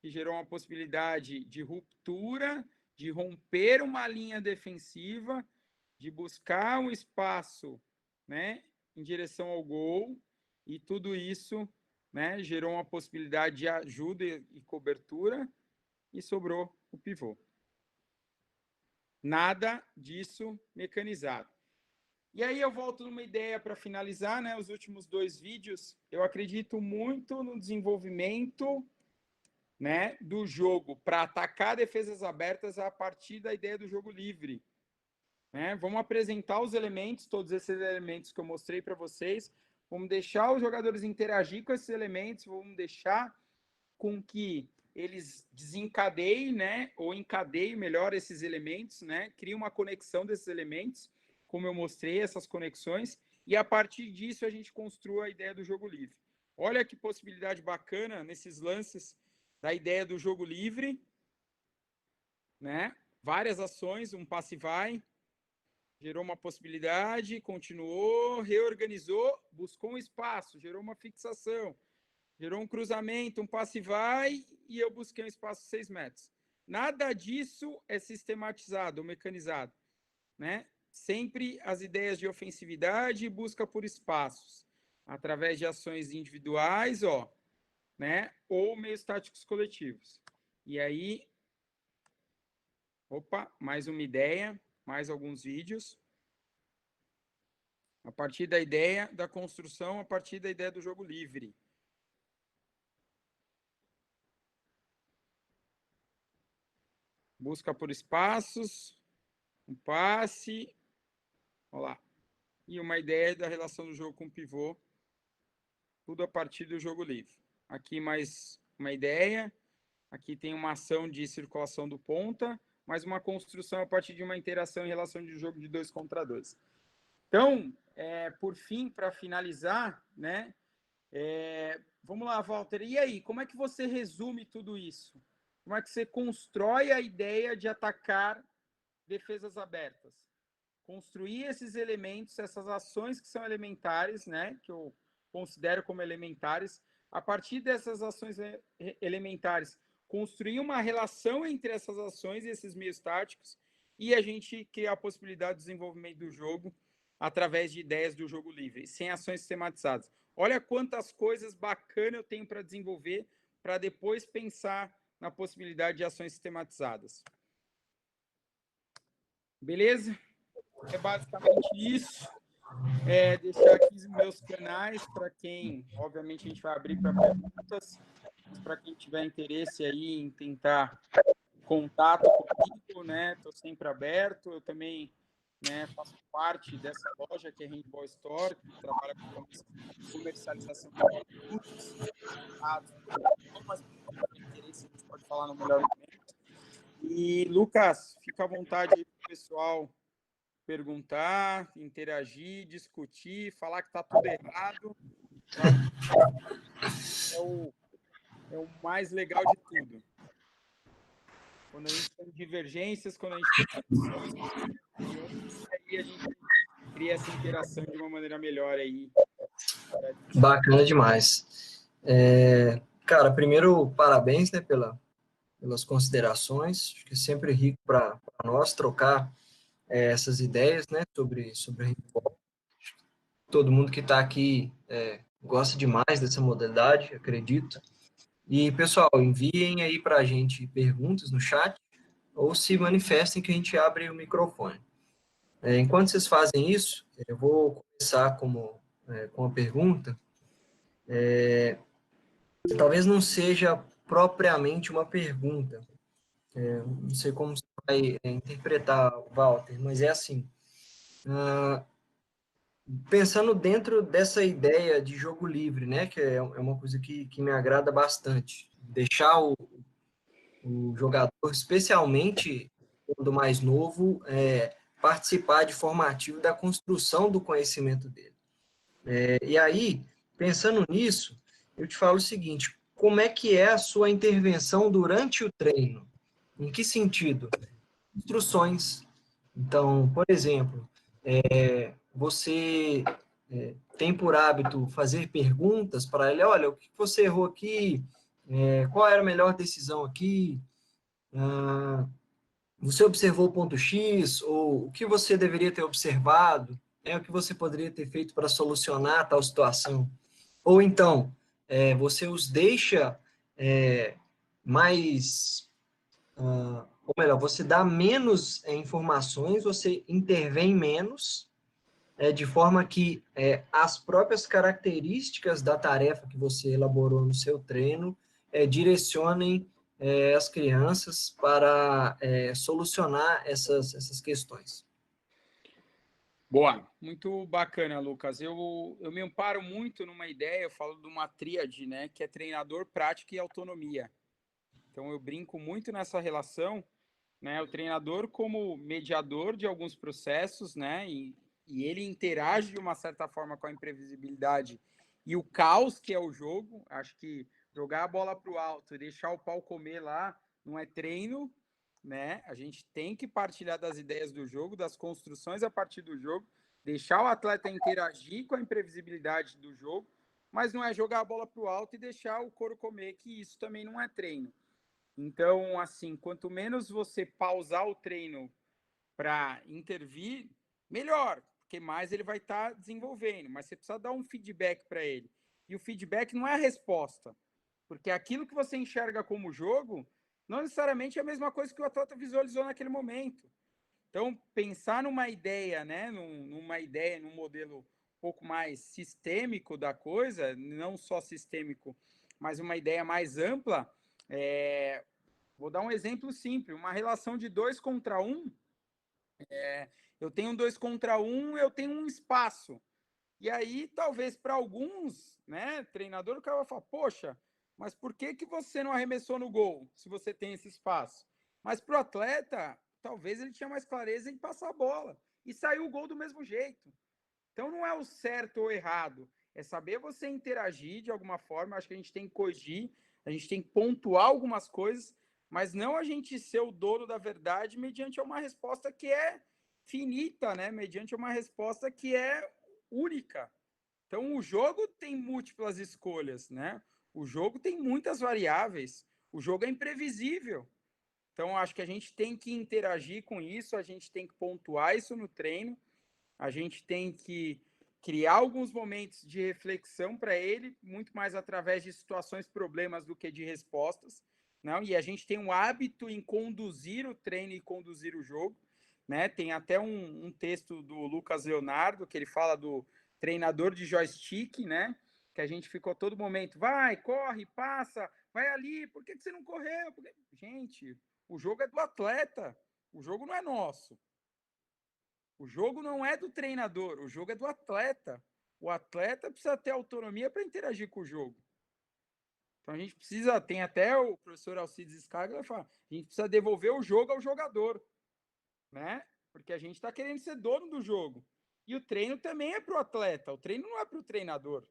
Que gerou uma possibilidade de ruptura, de romper uma linha defensiva, de buscar um espaço, né, em direção ao gol, e tudo isso, né, gerou uma possibilidade de ajuda e cobertura, e sobrou o pivô. Nada disso mecanizado. E aí eu volto numa ideia para finalizar, né, os últimos 2 vídeos. Eu acredito muito no desenvolvimento, né, do jogo para atacar defesas abertas a partir da ideia do jogo livre. Né? Vamos apresentar os elementos, todos esses elementos que eu mostrei para vocês. Vamos deixar os jogadores interagir com esses elementos, vamos deixar com que eles desencadeiem, né, ou encadeiem melhor esses elementos, né, criem uma conexão desses elementos, como eu mostrei, essas conexões, e a partir disso a gente construa a ideia do jogo livre. Olha que possibilidade bacana nesses lances da ideia do jogo livre, né? Várias ações, um passe-vai, gerou uma possibilidade, continuou, reorganizou, buscou um espaço, gerou uma fixação, gerou um cruzamento, um passe-vai, e eu busquei um espaço de 6 metros. Nada disso é sistematizado ou mecanizado, né? Sempre as ideias de ofensividade e busca por espaços. através de ações individuais, ó, né? Ou meios táticos coletivos. E aí, opa, mais uma ideia, mais alguns vídeos. A partir da ideia da construção, a partir da ideia do jogo livre. Busca por espaços, um passe, olha lá. E uma ideia da relação do jogo com o pivô, tudo a partir do jogo livre. Aqui mais uma ideia, aqui tem uma ação de circulação do ponta, mais uma construção a partir de uma interação em relação de jogo de 2 contra 2. Então, por fim, para finalizar, né? Vamos lá, Walter. E aí, como é que você resume tudo isso? Como é que você constrói a ideia de atacar defesas abertas? Construir esses elementos, essas ações que são elementares, né? Que eu considero como elementares. A partir dessas ações elementares, construir uma relação entre essas ações e esses meios táticos e a gente criar a possibilidade de desenvolvimento do jogo através de ideias do jogo livre, sem ações sistematizadas. Olha quantas coisas bacanas eu tenho para desenvolver para depois pensar na possibilidade de ações sistematizadas. Beleza? É basicamente isso. Deixar aqui os meus canais para quem, obviamente, a gente vai abrir para perguntas, mas para quem tiver interesse aí em tentar contato comigo, né? Estou sempre aberto. Eu também, né, faço parte dessa loja que é a Handball Store, que trabalha com comercialização de produtos, mas quem tiver interesse, a gente pode falar no melhor momento. E, Lucas, fica à vontade aí para o pessoal perguntar, interagir, discutir, falar que está tudo errado. É o mais legal de tudo. Quando a gente tem divergências, quando a gente tem discussões, aí a gente cria essa interação de uma maneira melhor aí. Bacana demais. Cara, primeiro, parabéns, né, pelas considerações. Acho que é sempre rico para nós trocar essas ideias, né, sobre handball. Todo mundo que está aqui gosta demais dessa modalidade, acredito. E, pessoal, enviem aí para a gente perguntas no chat ou se manifestem que a gente abre o microfone. Enquanto vocês fazem isso, eu vou começar com a pergunta. Talvez não seja propriamente uma pergunta. Não sei como você vai interpretar, Walter, mas é assim. Pensando dentro dessa ideia de jogo livre, né, que é uma coisa que me agrada bastante. Deixar o jogador, especialmente quando mais novo, participar de formativo da construção do conhecimento dele. E aí, pensando nisso, eu te falo o seguinte, como é que é a sua intervenção durante o treino? Em que sentido? Instruções. Então, por exemplo, você tem por hábito fazer perguntas para ele, olha, o que você errou aqui? Qual era a melhor decisão aqui? Você observou o ponto X? Ou o que você deveria ter observado? O que você poderia ter feito para solucionar tal situação? Ou então, você os deixa mais... ou melhor, você dá menos informações, você intervém menos, de forma que as próprias características da tarefa que você elaborou no seu treino direcionem as crianças para solucionar essas questões. Boa, muito bacana, Lucas. Eu me amparo muito numa ideia, eu falo de uma tríade, né, que é treinador, prática e autonomia. Então, eu brinco muito nessa relação, né, o treinador como mediador de alguns processos, né, e ele interage de uma certa forma com a imprevisibilidade e o caos que é o jogo. Acho que jogar a bola para o alto e deixar o pau comer lá não é treino, né? A gente tem que partilhar das ideias do jogo, das construções a partir do jogo, deixar o atleta interagir com a imprevisibilidade do jogo, mas não é jogar a bola para o alto e deixar o couro comer, que isso também não é treino. Então, assim, quanto menos você pausar o treino para intervir, melhor. porque mais ele vai estar desenvolvendo, mas você precisa dar um feedback para ele. E o feedback não é a resposta, porque aquilo que você enxerga como jogo não necessariamente é a mesma coisa que o atleta visualizou naquele momento. Então, pensar numa ideia, né, num modelo um pouco mais sistêmico da coisa, não só sistêmico, mas uma ideia mais ampla, vou dar um exemplo simples, uma relação de 2 contra 1, eu tenho 2 contra 1, eu tenho um espaço. E aí, talvez para alguns, né, treinador, o cara vai falar, poxa, mas por que você não arremessou no gol, se você tem esse espaço? Mas para o atleta, talvez ele tinha mais clareza em passar a bola. E saiu o gol do mesmo jeito. Então, não é o certo ou errado. É saber você interagir de alguma forma. Acho que a gente tem que corrigir, a gente tem que pontuar algumas coisas, mas não a gente ser o dono da verdade mediante uma resposta que é finita, né? Mediante uma resposta que é única. Então, o jogo tem múltiplas escolhas, né? O jogo tem muitas variáveis. O jogo é imprevisível. Então, acho que a gente tem que interagir com isso, a gente tem que pontuar isso no treino, a gente tem que criar alguns momentos de reflexão para ele, muito mais através de situações, problemas do que de respostas. Não? E a gente tem um hábito em conduzir o treino e conduzir o jogo. Né? Tem até um texto do Lucas Leonardo, que ele fala do treinador de joystick, né? Que a gente ficou todo momento, vai, corre, passa, vai ali, por que você não correu? Porque... Gente, o jogo é do atleta, o jogo não é nosso. O jogo não é do treinador, o jogo é do atleta. O atleta precisa ter autonomia para interagir com o jogo. Então a gente precisa, tem até o professor Alcides Scaglia fala, a gente precisa devolver o jogo ao jogador, né? Porque a gente está querendo ser dono do jogo. E o treino também é para o atleta, o treino não é para o treinador.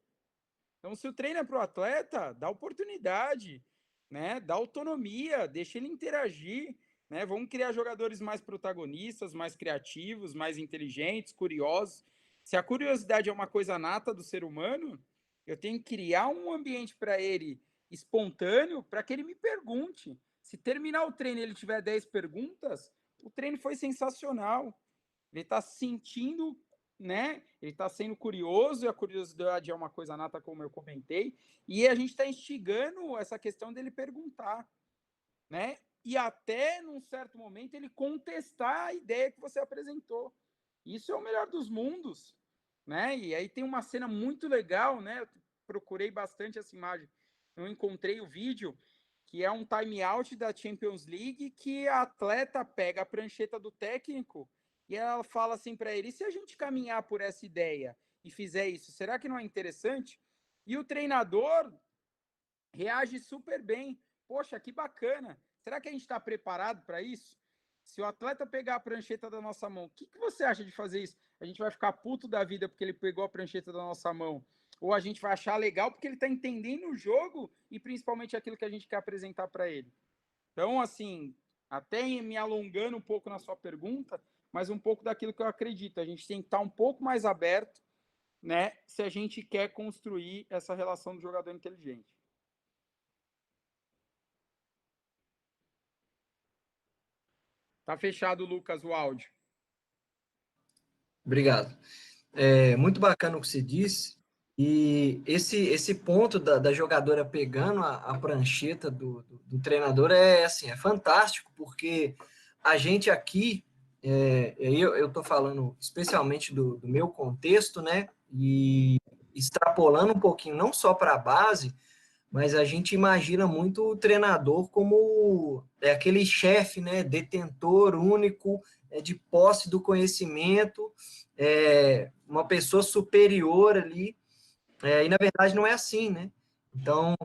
Então, se o treino é para o atleta, dá oportunidade, né? Dá autonomia, deixa ele interagir, né? Vamos criar jogadores mais protagonistas, mais criativos, mais inteligentes, curiosos. Se a curiosidade é uma coisa nata do ser humano, eu tenho que criar um ambiente para ele espontâneo, para que ele me pergunte. Se terminar o treino e ele tiver 10 perguntas, o treino foi sensacional. Ele está sentindo, né? Ele está sendo curioso, e a curiosidade é uma coisa nata, como eu comentei, e a gente está instigando essa questão dele perguntar, né? E até, num certo momento, ele contestar a ideia que você apresentou. Isso é o melhor dos mundos, né? E aí tem uma cena muito legal, né? Eu procurei bastante essa imagem. Eu encontrei o vídeo, que é um time-out da Champions League, que a atleta pega a prancheta do técnico e ela fala assim para ele, e se a gente caminhar por essa ideia e fizer isso, será que não é interessante? E o treinador reage super bem. Poxa, que bacana. Será que a gente está preparado para isso? Se o atleta pegar a prancheta da nossa mão, o que você acha de fazer isso? A gente vai ficar puto da vida porque ele pegou a prancheta da nossa mão? Ou a gente vai achar legal porque ele está entendendo o jogo e principalmente aquilo que a gente quer apresentar para ele? Então, assim, até me alongando um pouco na sua pergunta, mas um pouco daquilo que eu acredito. A gente tem que estar um pouco mais aberto, né, se a gente quer construir essa relação do jogador inteligente. Tá fechado, Lucas, o áudio. Obrigado. Muito bacana o que você disse. E esse ponto da jogadora pegando a prancheta do treinador assim, é fantástico, porque a gente aqui, eu estou falando especialmente do meu contexto, né? E extrapolando um pouquinho, não só para a base, mas a gente imagina muito o treinador como aquele chefe, né, detentor único, de posse do conhecimento, uma pessoa superior ali, e na verdade não é assim, né? Então,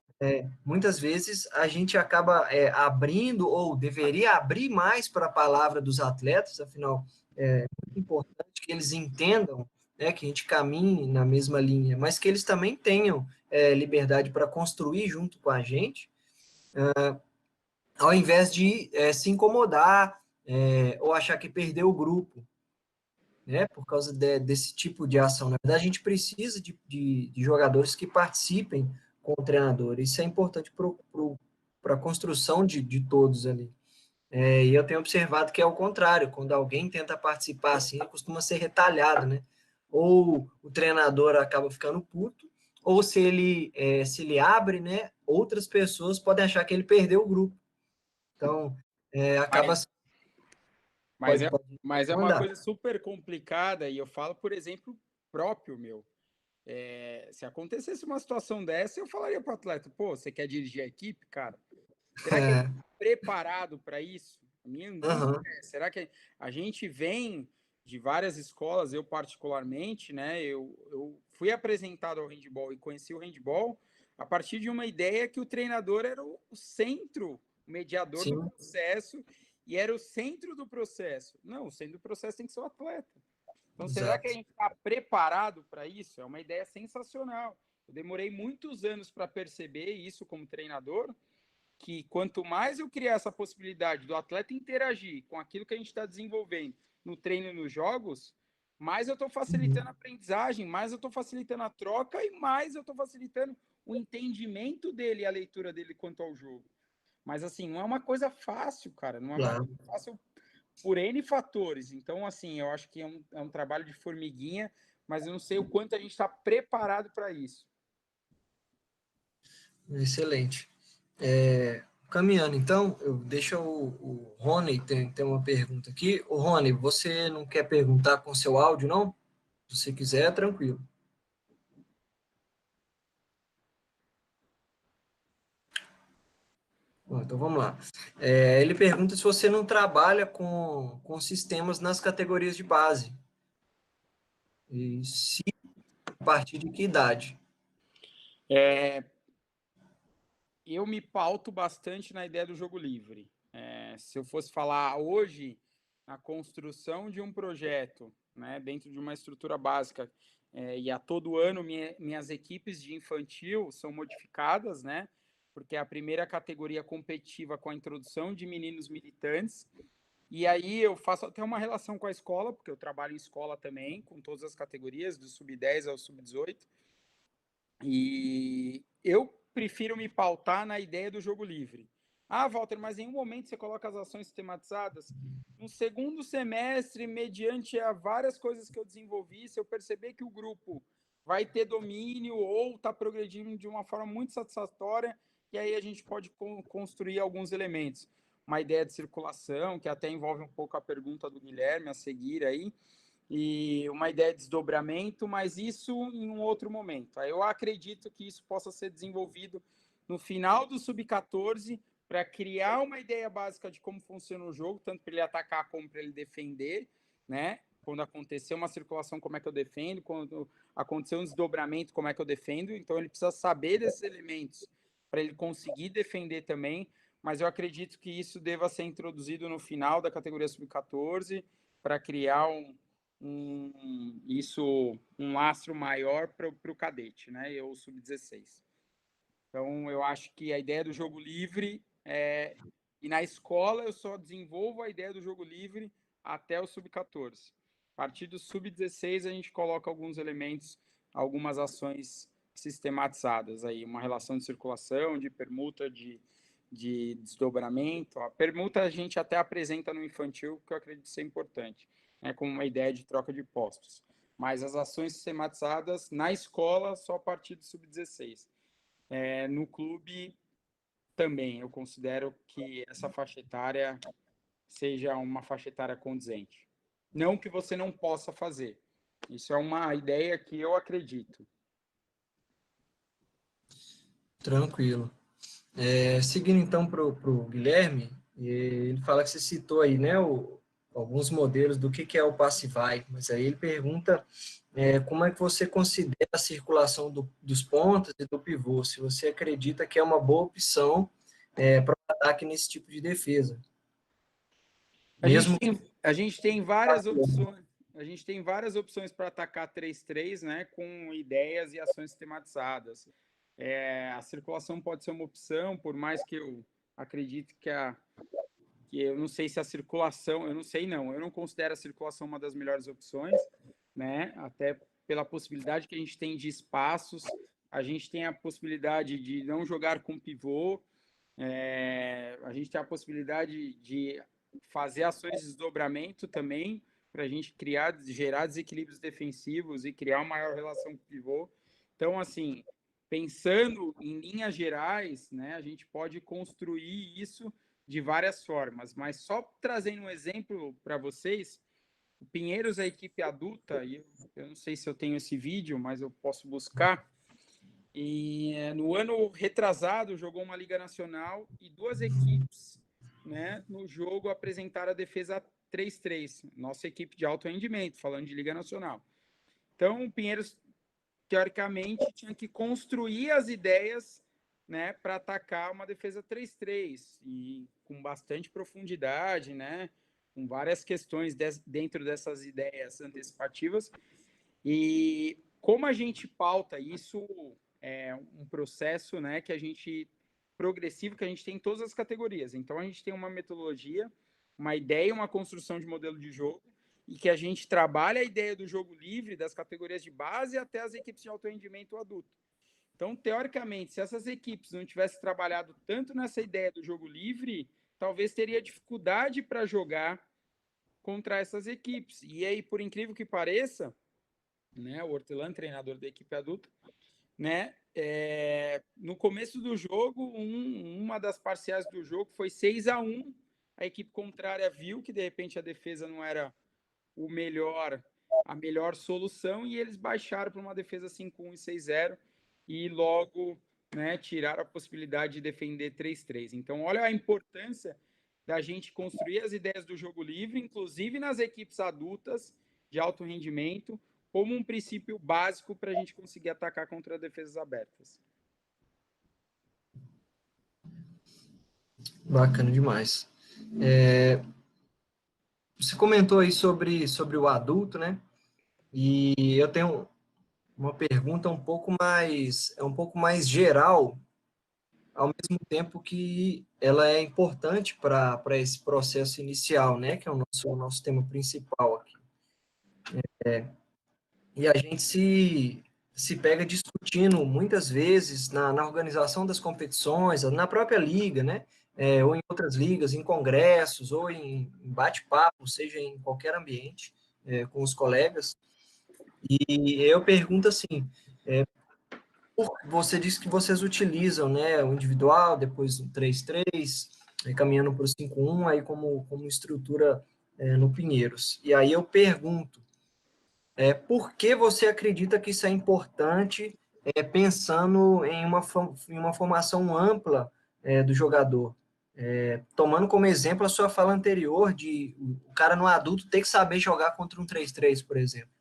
muitas vezes a gente acaba abrindo, ou deveria abrir mais para a palavra dos atletas, afinal, é muito importante que eles entendam, né, que a gente caminhe na mesma linha, mas que eles também tenham liberdade para construir junto com a gente, ao invés de se incomodar ou achar que perdeu o grupo, né, por causa desse tipo de ação. Na verdade, a gente precisa de jogadores que participem com o treinador. Isso é importante para a construção de todos ali. E eu tenho observado que é o contrário, quando alguém tenta participar assim, ele costuma ser retalhado, né? ou o treinador acaba ficando puto, ou se ele abre, né, outras pessoas podem achar que ele perdeu o grupo. Então, acaba... Mas, mas, Pode, é, pode mas é uma mandar. coisa super complicada, e eu falo por exemplo próprio meu. Se acontecesse uma situação dessa, eu falaria para o atleta: pô, você quer dirigir a equipe, cara? Será que a gente está preparado para isso? A minha angústia Aham, será que a gente vem de várias escolas, eu particularmente, né? Eu fui apresentado ao handball e conheci o handball a partir de uma ideia que o treinador era o centro, o mediador do sim, processo, e era o centro do processo. Não, o centro do processo tem que ser o atleta. Então, será que a exato. gente está preparado para isso? É uma ideia sensacional. Eu demorei muitos anos para perceber isso como treinador, que quanto mais eu criar essa possibilidade do atleta interagir com aquilo que a gente está desenvolvendo no treino e nos jogos, mais eu estou facilitando a Uhum, aprendizagem, mais eu estou facilitando a troca e mais eu estou facilitando o entendimento dele e a leitura dele quanto ao jogo. Mas assim, não é uma coisa fácil, cara. Não é uma claro. coisa fácil por N fatores. Então, assim, eu acho que é um trabalho de formiguinha, mas eu não sei o quanto a gente está preparado para isso. Excelente. Caminhando, então, eu deixo o Rony tem uma pergunta aqui. O Rony, você não quer perguntar com seu áudio, não? Se você quiser, tranquilo. Bom, então vamos lá. Ele pergunta se você não trabalha com sistemas nas categorias de base. E se a partir de que idade? Eu me pauto bastante na ideia do jogo livre. Se eu fosse falar hoje na construção de um projeto, né, dentro de uma estrutura básica, e a todo ano minhas equipes de infantil são modificadas, né, porque é a primeira categoria competitiva com a introdução de meninos militantes. E aí eu faço até uma relação com a escola, porque eu trabalho em escola também, com todas as categorias, do sub-10 ao sub-18. E eu prefiro me pautar na ideia do jogo livre. Ah, Walter, mas em um momento você coloca as ações sistematizadas. No segundo semestre, mediante a várias coisas que eu desenvolvi, se eu perceber que o grupo vai ter domínio ou está progredindo de uma forma muito satisfatória, e aí a gente pode construir alguns elementos. Uma ideia de circulação, que até envolve um pouco a pergunta do Guilherme a seguir aí, e uma ideia de desdobramento, mas isso em um outro momento. Eu acredito que isso possa ser desenvolvido no final do sub-14 para criar uma ideia básica de como funciona o jogo, tanto para ele atacar como para ele defender, né? Quando acontecer uma circulação, como é que eu defendo? Quando acontecer um desdobramento, como é que eu defendo? Então ele precisa saber desses elementos para ele conseguir defender também. Mas eu acredito que isso deva ser introduzido no final da categoria sub-14 para criar um lastro maior para o cadete, né? Eu sub-16. Então, eu acho que a ideia do jogo livre e na escola eu só desenvolvo a ideia do jogo livre até o sub-14. A partir do sub-16 a gente coloca alguns elementos, algumas ações sistematizadas aí, uma relação de circulação, de permuta, de desdobramento. A permuta a gente até apresenta no infantil, que eu acredito ser importante, né, como uma ideia de troca de postos. Mas as ações sistematizadas na escola só a partir do sub-16. No clube também, eu considero que essa faixa etária seja uma faixa etária condizente. Não que você não possa fazer. Isso é uma ideia que eu acredito. Tranquilo. Seguindo então para o Guilherme, ele fala que você citou aí, né, alguns modelos do que é o Passivai, mas aí ele pergunta como é que você considera a circulação dos pontas e do pivô, se você acredita que é uma boa opção para o ataque nesse tipo de defesa. A gente Mesmo tem, a gente tem várias opções. A gente tem várias opções para atacar 3-3, né, com ideias e ações sistematizadas. A circulação pode ser uma opção, por mais que eu acredite que eu não sei se a circulação, eu não sei não, eu não considero a circulação uma das melhores opções, né? Até pela possibilidade que a gente tem de espaços, a gente tem a possibilidade de não jogar com pivô, a gente tem a possibilidade de fazer ações de desdobramento também, para a gente gerar desequilíbrios defensivos e criar uma maior relação com o pivô. Então, assim, pensando em linhas gerais, né, a gente pode construir isso de várias formas, mas só trazendo um exemplo para vocês, o Pinheiros, a equipe adulta, e eu não sei se eu tenho esse vídeo, mas eu posso buscar, e no ano retrasado jogou uma Liga Nacional e duas equipes, né, no jogo apresentaram a defesa 3-3, nossa equipe de alto rendimento, falando de Liga Nacional. Então, o Pinheiros, teoricamente, tinha que construir as ideias, né, para atacar uma defesa 3-3 e com bastante profundidade, né, com várias questões dentro dessas ideias antecipativas. E como a gente pauta isso, é um processo, né, que a gente progressivo que a gente tem em todas as categorias. Então a gente tem uma metodologia, uma ideia, uma construção de modelo de jogo e que a gente trabalha a ideia do jogo livre das categorias de base até as equipes de alto rendimento adulto. Então, teoricamente, se essas equipes não tivessem trabalhado tanto nessa ideia do jogo livre, talvez teria dificuldade para jogar contra essas equipes. E aí, por incrível que pareça, né, o Hortelã, treinador da equipe adulta, né, no começo do jogo, uma das parciais do jogo foi 6-1. A equipe contrária viu que de repente a defesa não era a melhor solução e eles baixaram para uma defesa 5-1 e 6-0 e logo, né, tiraram a possibilidade de defender 3-3. Então, olha a importância da gente construir as ideias do jogo livre, inclusive nas equipes adultas de alto rendimento, como um princípio básico para a gente conseguir atacar contra defesas abertas. Bacana demais. Você comentou aí sobre o adulto, né? E eu tenho uma pergunta um pouco mais geral, ao mesmo tempo que ela é importante para esse processo inicial, né? Que é o nosso tema principal aqui. E a gente se pega discutindo muitas vezes na organização das competições, na própria liga, né? Ou em outras ligas, em congressos, ou em bate-papo, seja em qualquer ambiente, com os colegas. E eu pergunto assim, você disse que vocês utilizam, né, o individual, depois o 3-3, caminhando para o 5-1, aí como estrutura no Pinheiros. E aí eu pergunto, por que você acredita que isso é importante, pensando em uma formação ampla do jogador? Tomando como exemplo a sua fala anterior de o cara no adulto ter que saber jogar contra um 3-3, por exemplo.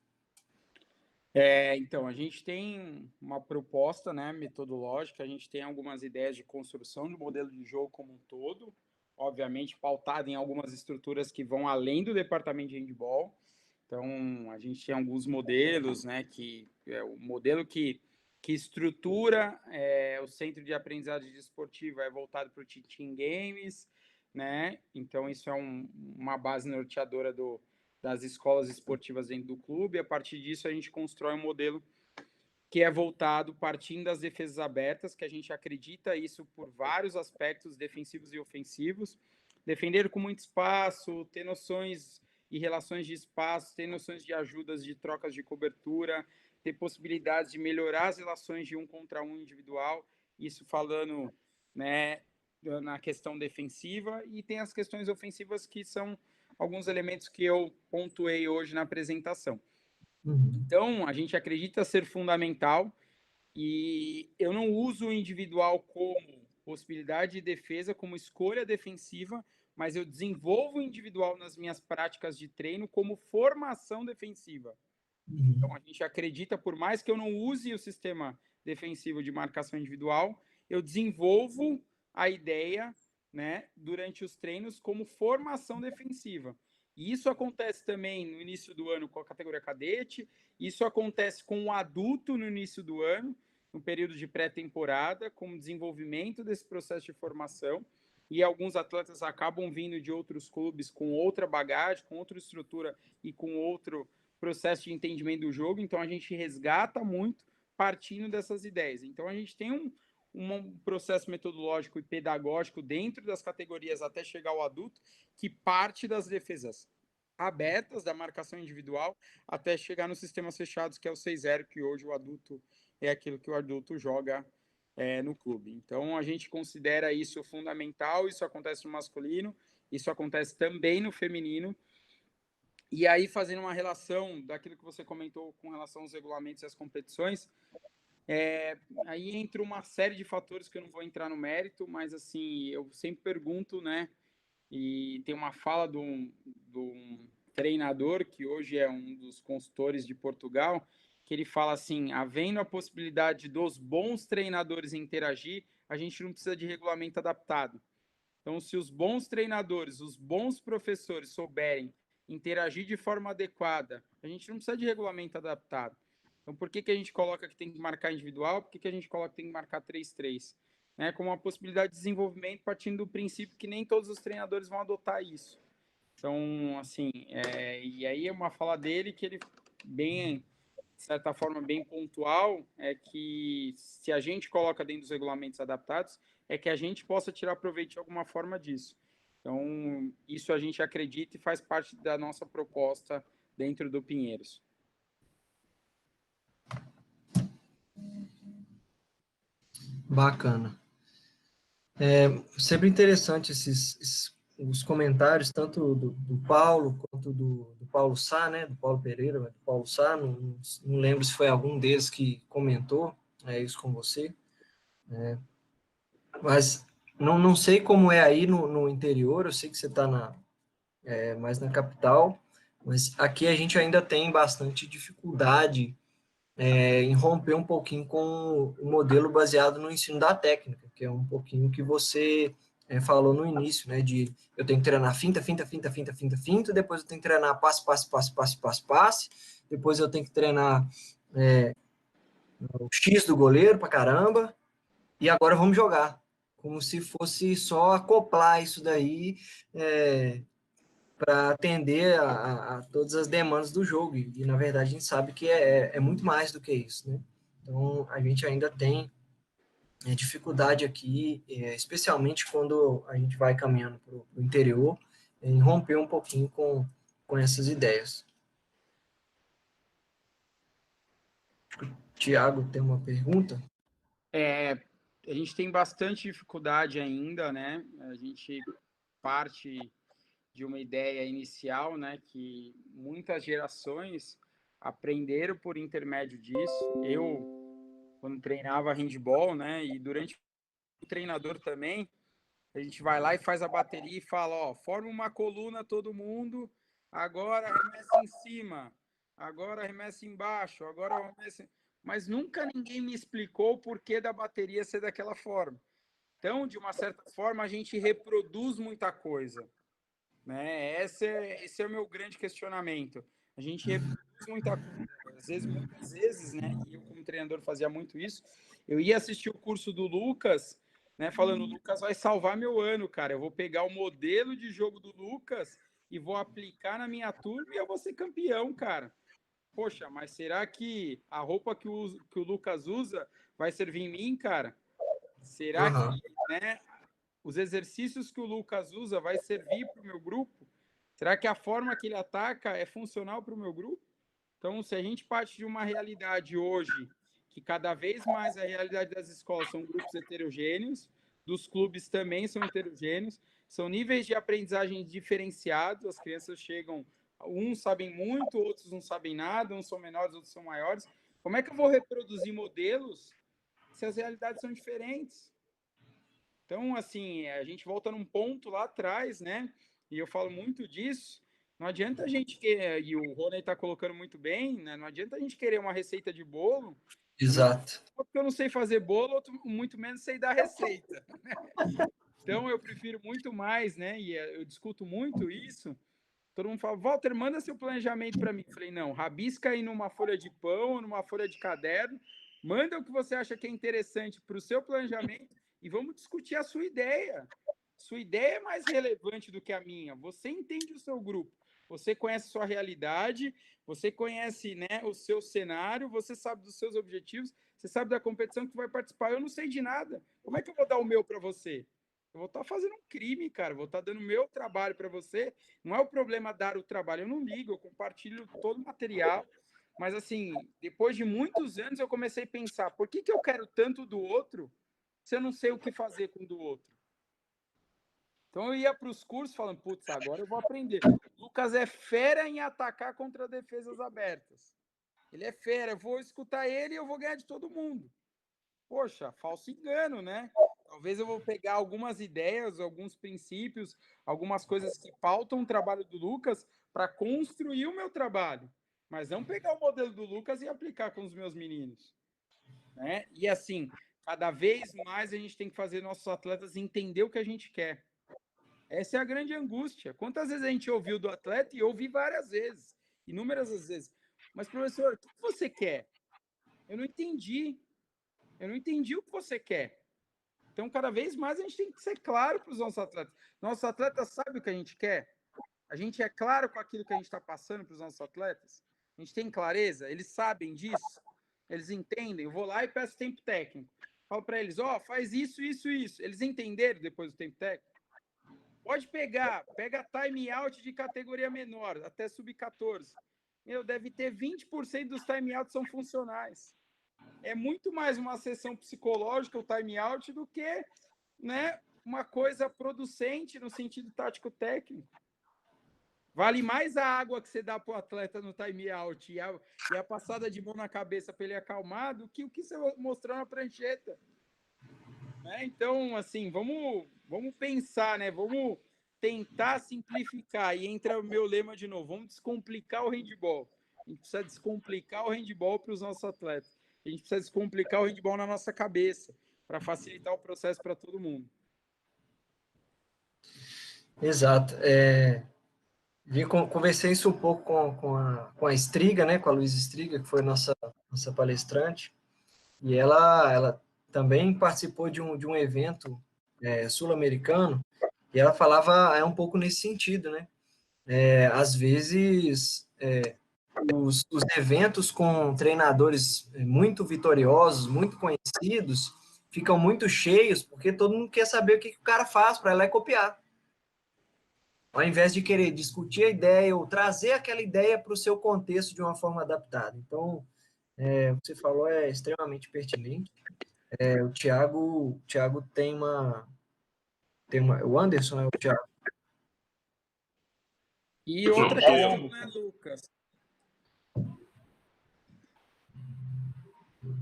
Então, a gente tem uma proposta, né, metodológica, a gente tem algumas ideias de construção do modelo de jogo como um todo, obviamente pautado em algumas estruturas que vão além do departamento de handball. Então, a gente tem alguns modelos, né, que é o modelo que estrutura o centro de aprendizagem desportiva é voltado para o Team Games, né? Então, isso é uma base norteadora das escolas esportivas dentro do clube. A partir disso, a gente constrói um modelo que é voltado partindo das defesas abertas, que a gente acredita isso por vários aspectos defensivos e ofensivos. Defender com muito espaço, ter noções e relações de espaço, ter noções de ajudas, de trocas de cobertura, ter possibilidades de melhorar as relações de um contra um individual, isso falando, né, na questão defensiva, e tem as questões ofensivas que são alguns elementos que eu pontuei hoje na apresentação. Então, a gente acredita ser fundamental e eu não uso o individual como possibilidade de defesa, como escolha defensiva, mas eu desenvolvo o individual nas minhas práticas de treino como formação defensiva. Então, a gente acredita, por mais que eu não use o sistema defensivo de marcação individual, eu desenvolvo a ideia, né, durante os treinos como formação defensiva. E isso acontece também no início do ano com a categoria cadete, isso acontece com o adulto no início do ano, no período de pré-temporada, com o desenvolvimento desse processo de formação. E alguns atletas acabam vindo de outros clubes com outra bagagem, com outra estrutura e com outro processo de entendimento do jogo. Então, a gente resgata muito partindo dessas ideias. Então, a gente tem um processo metodológico e pedagógico dentro das categorias até chegar ao adulto que parte das defesas abertas da marcação individual até chegar nos sistemas fechados, que é o 6-0, que hoje o adulto é aquilo que o adulto joga no clube. Então, a gente considera isso fundamental, isso acontece no masculino, isso acontece também no feminino. E aí, fazendo uma relação daquilo que você comentou com relação aos regulamentos e às competições, aí entra uma série de fatores que eu não vou entrar no mérito, mas assim, eu sempre pergunto, né? E tem uma fala de um treinador, que hoje é um dos consultores de Portugal, que ele fala assim: havendo a possibilidade dos bons treinadores interagir, a gente não precisa de regulamento adaptado. Então, se os bons treinadores, os bons professores souberem interagir de forma adequada, a gente não precisa de regulamento adaptado. Então, por que, que a gente coloca que tem que marcar individual? Por que, que a gente coloca que tem que marcar 3-3? Né? Como uma possibilidade de desenvolvimento partindo do princípio que nem todos os treinadores vão adotar isso. Então, assim, e aí é uma fala dele que ele bem, de certa forma, bem pontual, é que se a gente coloca dentro dos regulamentos adaptados, é que a gente possa tirar proveito de alguma forma disso. Então, isso a gente acredita e faz parte da nossa proposta dentro do Pinheiros. Bacana. Sempre interessante os comentários, tanto do Paulo, quanto do Paulo Sá, né, do Paulo Pereira, do Paulo Sá, não lembro se foi algum deles que comentou isso com você, mas não sei como é aí no interior, eu sei que você está mais na capital, mas aqui a gente ainda tem bastante dificuldade em romper um pouquinho com o modelo baseado no ensino da técnica, que é um pouquinho que você falou no início, né, de eu tenho que treinar finta, finta, finta, finta, finta, finta, depois eu tenho que treinar passe, passe, passe, passe, passe, passe, depois eu tenho que treinar o X do goleiro pra caramba, e agora vamos jogar, como se fosse só acoplar isso daí para atender a todas as demandas do jogo, e na verdade a gente sabe que é muito mais do que isso, né? Então a gente ainda tem dificuldade aqui, especialmente quando a gente vai caminhando para o interior, em romper um pouquinho com essas ideias. Tiago tem uma pergunta? A gente tem bastante dificuldade ainda, né? A gente parte de uma ideia inicial, né, que muitas gerações aprenderam por intermédio disso. Eu, quando treinava handball, né, e durante o treinador também, a gente vai lá e faz a bateria e fala, ó, forma uma coluna todo mundo, agora arremessa em cima, agora arremessa embaixo, agora arremessa... Mas nunca ninguém me explicou o porquê da bateria ser daquela forma. Então, de uma certa forma, a gente reproduz muita coisa. Né? Esse é o meu grande questionamento. A gente reproduz muita coisa. Às vezes, muitas vezes, né? E eu, como treinador, fazia muito isso. Eu ia assistir o curso do Lucas, né? Falando, o Lucas vai salvar meu ano, cara. Eu vou pegar o modelo de jogo do Lucas e vou aplicar na minha turma e eu vou ser campeão, cara. Poxa, mas será que a roupa que o Lucas usa vai servir em mim, cara? Será que, Uhum. né, os exercícios que o Lucas usa vai servir para o meu grupo? Será que a forma que ele ataca é funcional para o meu grupo? Então, se a gente parte de uma realidade hoje, que cada vez mais a realidade das escolas são grupos heterogêneos, dos clubes também são heterogêneos, são níveis de aprendizagem diferenciados, as crianças chegam, uns sabem muito, outros não sabem nada, uns são menores, outros são maiores. Como é que eu vou reproduzir modelos se as realidades são diferentes? Então, assim, a gente volta num ponto lá atrás, né? E eu falo muito disso. Não adianta a gente querer, e o Rony está colocando muito bem, né? Não adianta a gente querer uma receita de bolo, Exato. porque eu não sei fazer bolo, muito menos sei dar receita. Então, eu prefiro muito mais, né? E eu discuto muito isso. Todo mundo fala, Walter, manda seu planejamento para mim. Eu falei, não, rabisca aí numa folha de pão, numa folha de caderno, manda o que você acha que é interessante para o seu planejamento e vamos discutir a sua ideia. Sua ideia é mais relevante do que a minha. Você entende o seu grupo, você conhece a sua realidade, você conhece, né, o seu cenário, você sabe dos seus objetivos, você sabe da competição que tu vai participar. Eu não sei de nada. Como é que eu vou dar o meu para você? eu vou estar fazendo um crime, cara. Vou estar dando meu trabalho para você. Não é o problema dar o trabalho, eu não ligo, eu compartilho todo o material. Mas, assim, depois de muitos anos, eu comecei a pensar: por que eu quero tanto do outro se eu não sei o que fazer com o do outro? Então, eu ia para os cursos falando: putz, agora eu vou aprender. Lucas é fera em atacar contra defesas abertas. Ele é fera, eu vou escutar ele e eu vou ganhar de todo mundo. Poxa, falso engano, né? Talvez eu vou pegar algumas ideias, alguns princípios, algumas coisas que pautam o trabalho do Lucas para construir o meu trabalho, mas não pegar o modelo do Lucas e aplicar com os meus meninos, né? E assim, cada vez mais a gente tem que fazer nossos atletas entender o que a gente quer. Essa é a grande angústia. Quantas vezes a gente ouviu do atleta, e eu ouvi várias vezes, inúmeras vezes, mas professor, o que você quer? Eu não entendi. Eu não entendi o que você quer. Então, cada vez mais a gente tem que ser claro para os nossos atletas. Nossos atletas sabem o que a gente quer? A gente é claro com aquilo que a gente está passando para os nossos atletas? A gente tem clareza? Eles sabem disso? Eles entendem? Eu vou lá e peço tempo técnico. Falo para eles, faz isso, isso, isso. Eles entenderam depois do tempo técnico? Pode pega time out de categoria menor, até sub-14. Deve ter 20% dos time outs são funcionais. É muito mais uma sessão psicológica, o time out, do que, né, uma coisa producente no sentido tático-técnico. Vale mais a água que você dá para o atleta no time out e a passada de mão na cabeça para ele acalmar do que o que você mostrou na prancheta. Né? Então, assim, vamos pensar, né? Vamos tentar simplificar. E entra o meu lema de novo: vamos descomplicar o handball. A gente precisa descomplicar o handball para os nossos atletas. A gente precisa descomplicar o handball na nossa cabeça, para facilitar o processo para todo mundo. Exato. Conversei isso um pouco com a Striga, né, com a Luísa Striga, que foi nossa palestrante, e ela também participou de um evento sul-americano, e ela falava um pouco nesse sentido, né? Às vezes, os eventos com treinadores muito vitoriosos, muito conhecidos, ficam muito cheios, porque todo mundo quer saber o que o cara faz para ela copiar. Ao invés de querer discutir a ideia ou trazer aquela ideia para o seu contexto de uma forma adaptada. Então, o que você falou é extremamente pertinente. O Thiago tem uma... O Anderson é o Thiago. E outra questão, né, Lucas?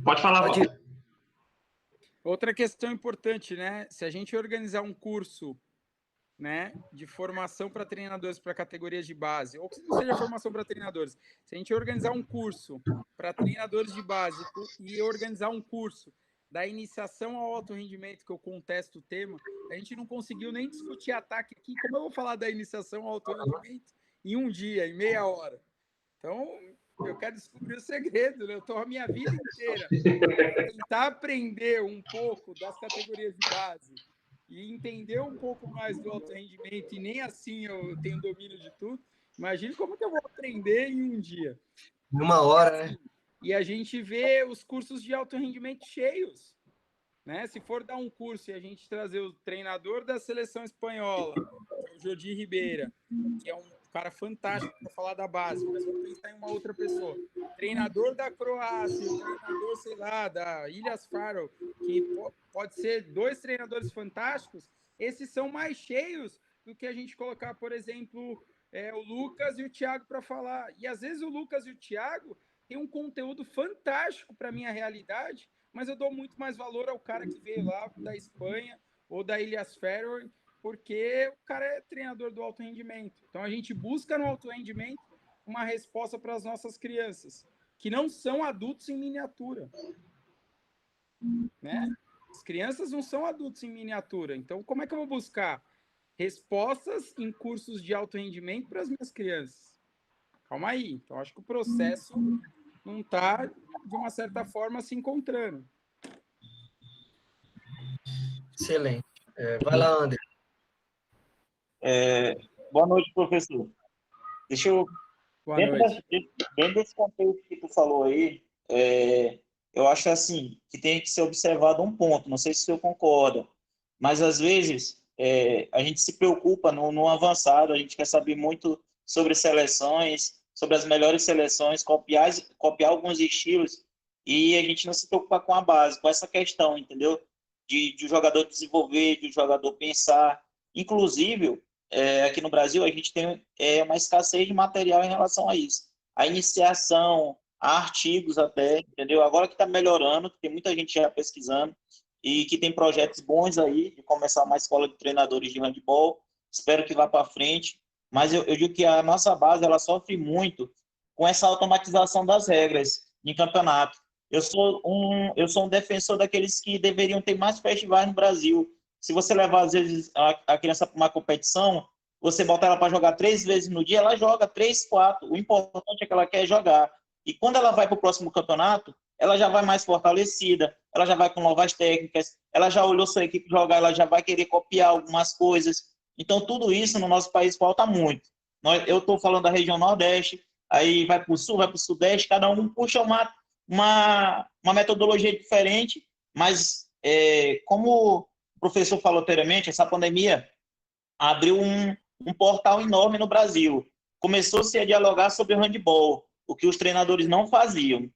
Pode falar, Walter. Outra questão importante, né? Se a gente organizar um curso, né, de formação para treinadores para categorias de base, ou que não seja formação para treinadores, se a gente organizar um curso para treinadores de base e organizar um curso da iniciação ao alto rendimento, que eu contesto o tema, a gente não conseguiu nem discutir ataque aqui. Como eu vou falar da iniciação ao alto rendimento em um dia, em meia hora? Então, eu quero descobrir o segredo, né? Eu estou a minha vida inteira tentar aprender um pouco das categorias de base e entender um pouco mais do alto rendimento, e nem assim eu tenho domínio de tudo. Imagina como que eu vou aprender em um dia. Em uma hora, né? E a gente vê os cursos de alto rendimento cheios. Né? Se for dar um curso e a gente trazer o treinador da seleção espanhola, que é o Jordi Ribeira, que é um cara fantástico para falar da base, mas vamos pensar em uma outra pessoa. Treinador da Croácia, treinador, sei lá, da Ilhas Faroe, que pode ser dois treinadores fantásticos, esses são mais cheios do que a gente colocar, por exemplo, o Lucas e o Thiago para falar. E às vezes o Lucas e o Thiago têm um conteúdo fantástico para a minha realidade, mas eu dou muito mais valor ao cara que veio lá da Espanha ou da Ilhas Faroe, porque o cara é treinador do alto rendimento. Então a gente busca no alto rendimento uma resposta para as nossas crianças, que não são adultos em miniatura. Né? As crianças não são adultos em miniatura. Então, como é que eu vou buscar respostas em cursos de alto rendimento para as minhas crianças? Calma aí. Então, acho que o processo não está, de uma certa forma, se encontrando. Excelente. Vai lá, André. Boa noite, professor. Deixa eu... Dentro desse contexto que tu falou aí, eu acho assim, que tem que ser observado um ponto, não sei se o senhor concorda, mas às vezes a gente se preocupa no avançado, a gente quer saber muito sobre seleções, sobre as melhores seleções, copiar alguns estilos, e a gente não se preocupa com a base, com essa questão, entendeu? De o jogador desenvolver, de o jogador pensar. Inclusive, aqui no Brasil, a gente tem uma escassez de material em relação a isso. A iniciação, a artigos até, entendeu? Agora que está melhorando, que tem muita gente já pesquisando, e que tem projetos bons aí, de começar uma escola de treinadores de handebol, espero que vá para frente, mas eu digo que a nossa base, ela sofre muito com essa automatização das regras em campeonato. Eu sou um defensor daqueles que deveriam ter mais festivais no Brasil. Se você levar, às vezes, a criança para uma competição, você bota ela para jogar 3 vezes no dia, ela joga 3, 4. O importante é que ela quer jogar. E quando ela vai para o próximo campeonato, ela já vai mais fortalecida, ela já vai com novas técnicas, ela já olhou sua equipe jogar, ela já vai querer copiar algumas coisas. Então, tudo isso no nosso país falta muito. Eu estou falando da região Nordeste, aí vai para o Sul, vai para o Sudeste, cada um puxa uma metodologia diferente, mas como o professor falou anteriormente, essa pandemia abriu um portal enorme no Brasil. Começou-se a dialogar sobre o handebol, o que os treinadores não faziam.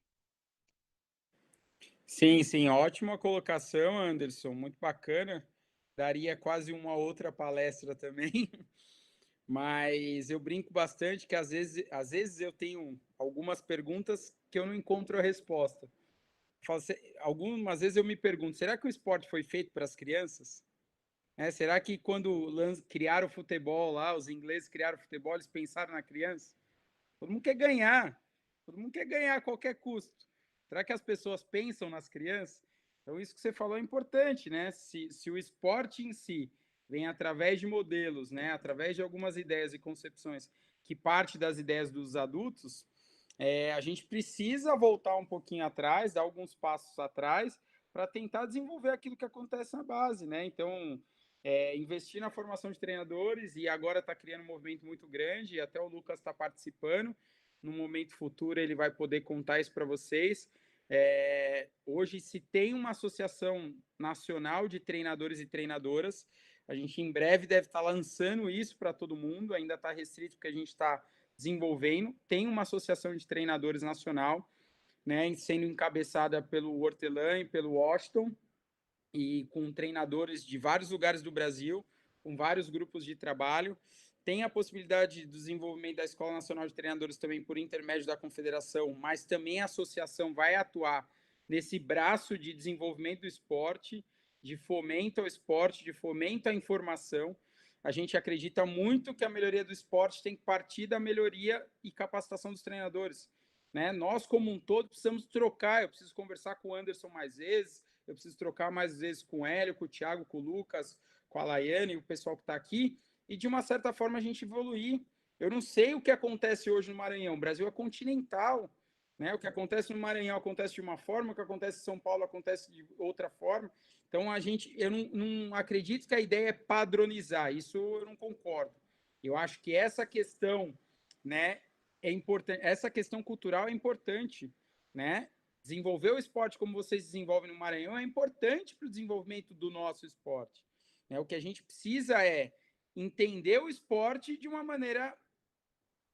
Sim, sim, ótima colocação, Anderson, muito bacana. Daria quase uma outra palestra também, mas eu brinco bastante que às vezes eu tenho algumas perguntas que eu não encontro a resposta. Algumas vezes eu me pergunto, será que o esporte foi feito para as crianças? Será que quando criaram o futebol lá, os ingleses criaram o futebol, eles pensaram na criança? Todo mundo quer ganhar, todo mundo quer ganhar a qualquer custo. Será que as pessoas pensam nas crianças? Então, isso que você falou é importante, né? Se o esporte em si vem através de modelos, né? Através de algumas ideias e concepções que parte das ideias dos adultos, a gente precisa voltar um pouquinho atrás, dar alguns passos atrás, para tentar desenvolver aquilo que acontece na base, né? Então, investir na formação de treinadores, e agora está criando um movimento muito grande, e até o Lucas está participando. No momento futuro ele vai poder contar isso para vocês. Hoje se tem uma associação nacional de treinadores e treinadoras, a gente em breve deve estar lançando isso para todo mundo, ainda está restrito porque a gente está desenvolvendo. Tem uma associação de treinadores nacional, né, sendo encabeçada pelo Hortelã e pelo Washington, e com treinadores de vários lugares do Brasil, com vários grupos de trabalho. Tem a possibilidade de desenvolvimento da Escola Nacional de Treinadores também por intermédio da confederação, mas também a associação vai atuar nesse braço de desenvolvimento do esporte, de fomento ao esporte, de fomento à informação. A gente acredita muito que a melhoria do esporte tem que partir da melhoria e capacitação dos treinadores, né? Nós, como um todo, precisamos trocar. Eu preciso conversar com o Anderson mais vezes, eu preciso trocar mais vezes com o Hélio, com o Thiago, com o Lucas, com a Laiane e o pessoal que está aqui, e de uma certa forma a gente evoluir. Eu não sei o que acontece hoje no Maranhão, o Brasil é continental, né? O que acontece no Maranhão acontece de uma forma, o que acontece em São Paulo acontece de outra forma. Então eu não acredito que a ideia é padronizar, isso eu não concordo. Eu acho que essa questão, né, é importante, essa questão cultural é importante, né? Desenvolver o esporte como vocês desenvolvem no Maranhão é importante para o desenvolvimento do nosso esporte, né? O que a gente precisa é entender o esporte de uma maneira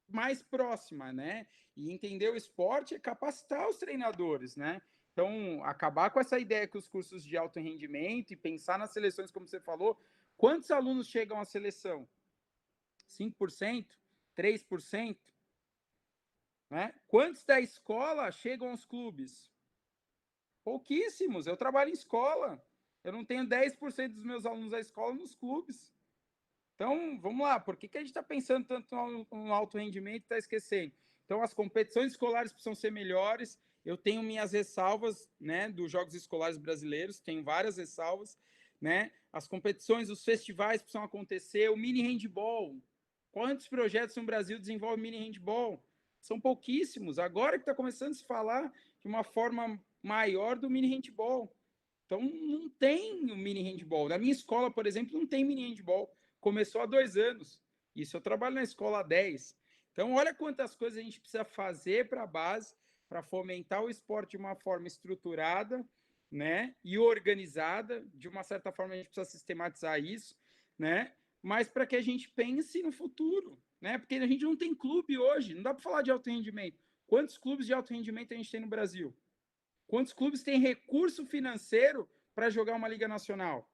mais próxima, né? E entender o esporte é capacitar os treinadores, né? Então, acabar com essa ideia que os cursos de alto rendimento e pensar nas seleções, como você falou, quantos alunos chegam à seleção? 5%? 3%? Né? Quantos da escola chegam aos clubes? Pouquíssimos. Eu trabalho em escola. Eu não tenho 10% dos meus alunos da escola nos clubes. Então, vamos lá. Por que a gente está pensando tanto no alto rendimento e está esquecendo? Então, as competições escolares precisam ser melhores. Eu tenho minhas ressalvas, né, dos Jogos Escolares Brasileiros. Tenho várias ressalvas, né? As competições, os festivais precisam acontecer. O mini handball. Quantos projetos no Brasil desenvolvem mini handball? São pouquíssimos. Agora que está começando a se falar de uma forma maior do mini handball. Então, não tem o mini handball. Na minha escola, por exemplo, não tem mini handball. Começou há 2 anos. Isso eu trabalho na escola há 10. Então, olha quantas coisas a gente precisa fazer para a base, para fomentar o esporte de uma forma estruturada, né, e organizada. De uma certa forma, a gente precisa sistematizar isso. né? Mas para que a gente pense no futuro, né? Porque a gente não tem clube hoje, não dá para falar de alto rendimento. Quantos clubes de alto rendimento a gente tem no Brasil? Quantos clubes têm recurso financeiro para jogar uma Liga Nacional?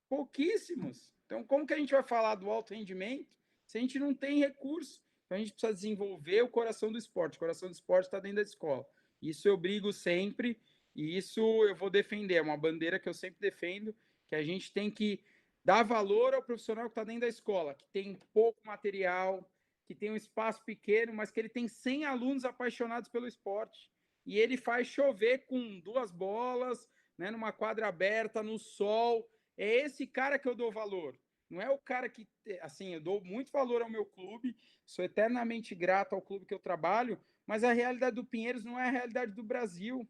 Pouquíssimos. Então, como que a gente vai falar do alto rendimento se a gente não tem recurso? Então, a gente precisa desenvolver o coração do esporte. O coração do esporte está dentro da escola. Isso eu brigo sempre e isso eu vou defender. É uma bandeira que eu sempre defendo, que a gente tem que dar valor ao profissional que está dentro da escola, que tem pouco material, que tem um espaço pequeno, mas que ele tem 100 alunos apaixonados pelo esporte. E ele faz chover com 2 bolas, né, numa quadra aberta, no sol. É esse cara que eu dou valor. Não é o cara que, assim, eu dou muito valor ao meu clube, sou eternamente grato ao clube que eu trabalho, mas a realidade do Pinheiros não é a realidade do Brasil,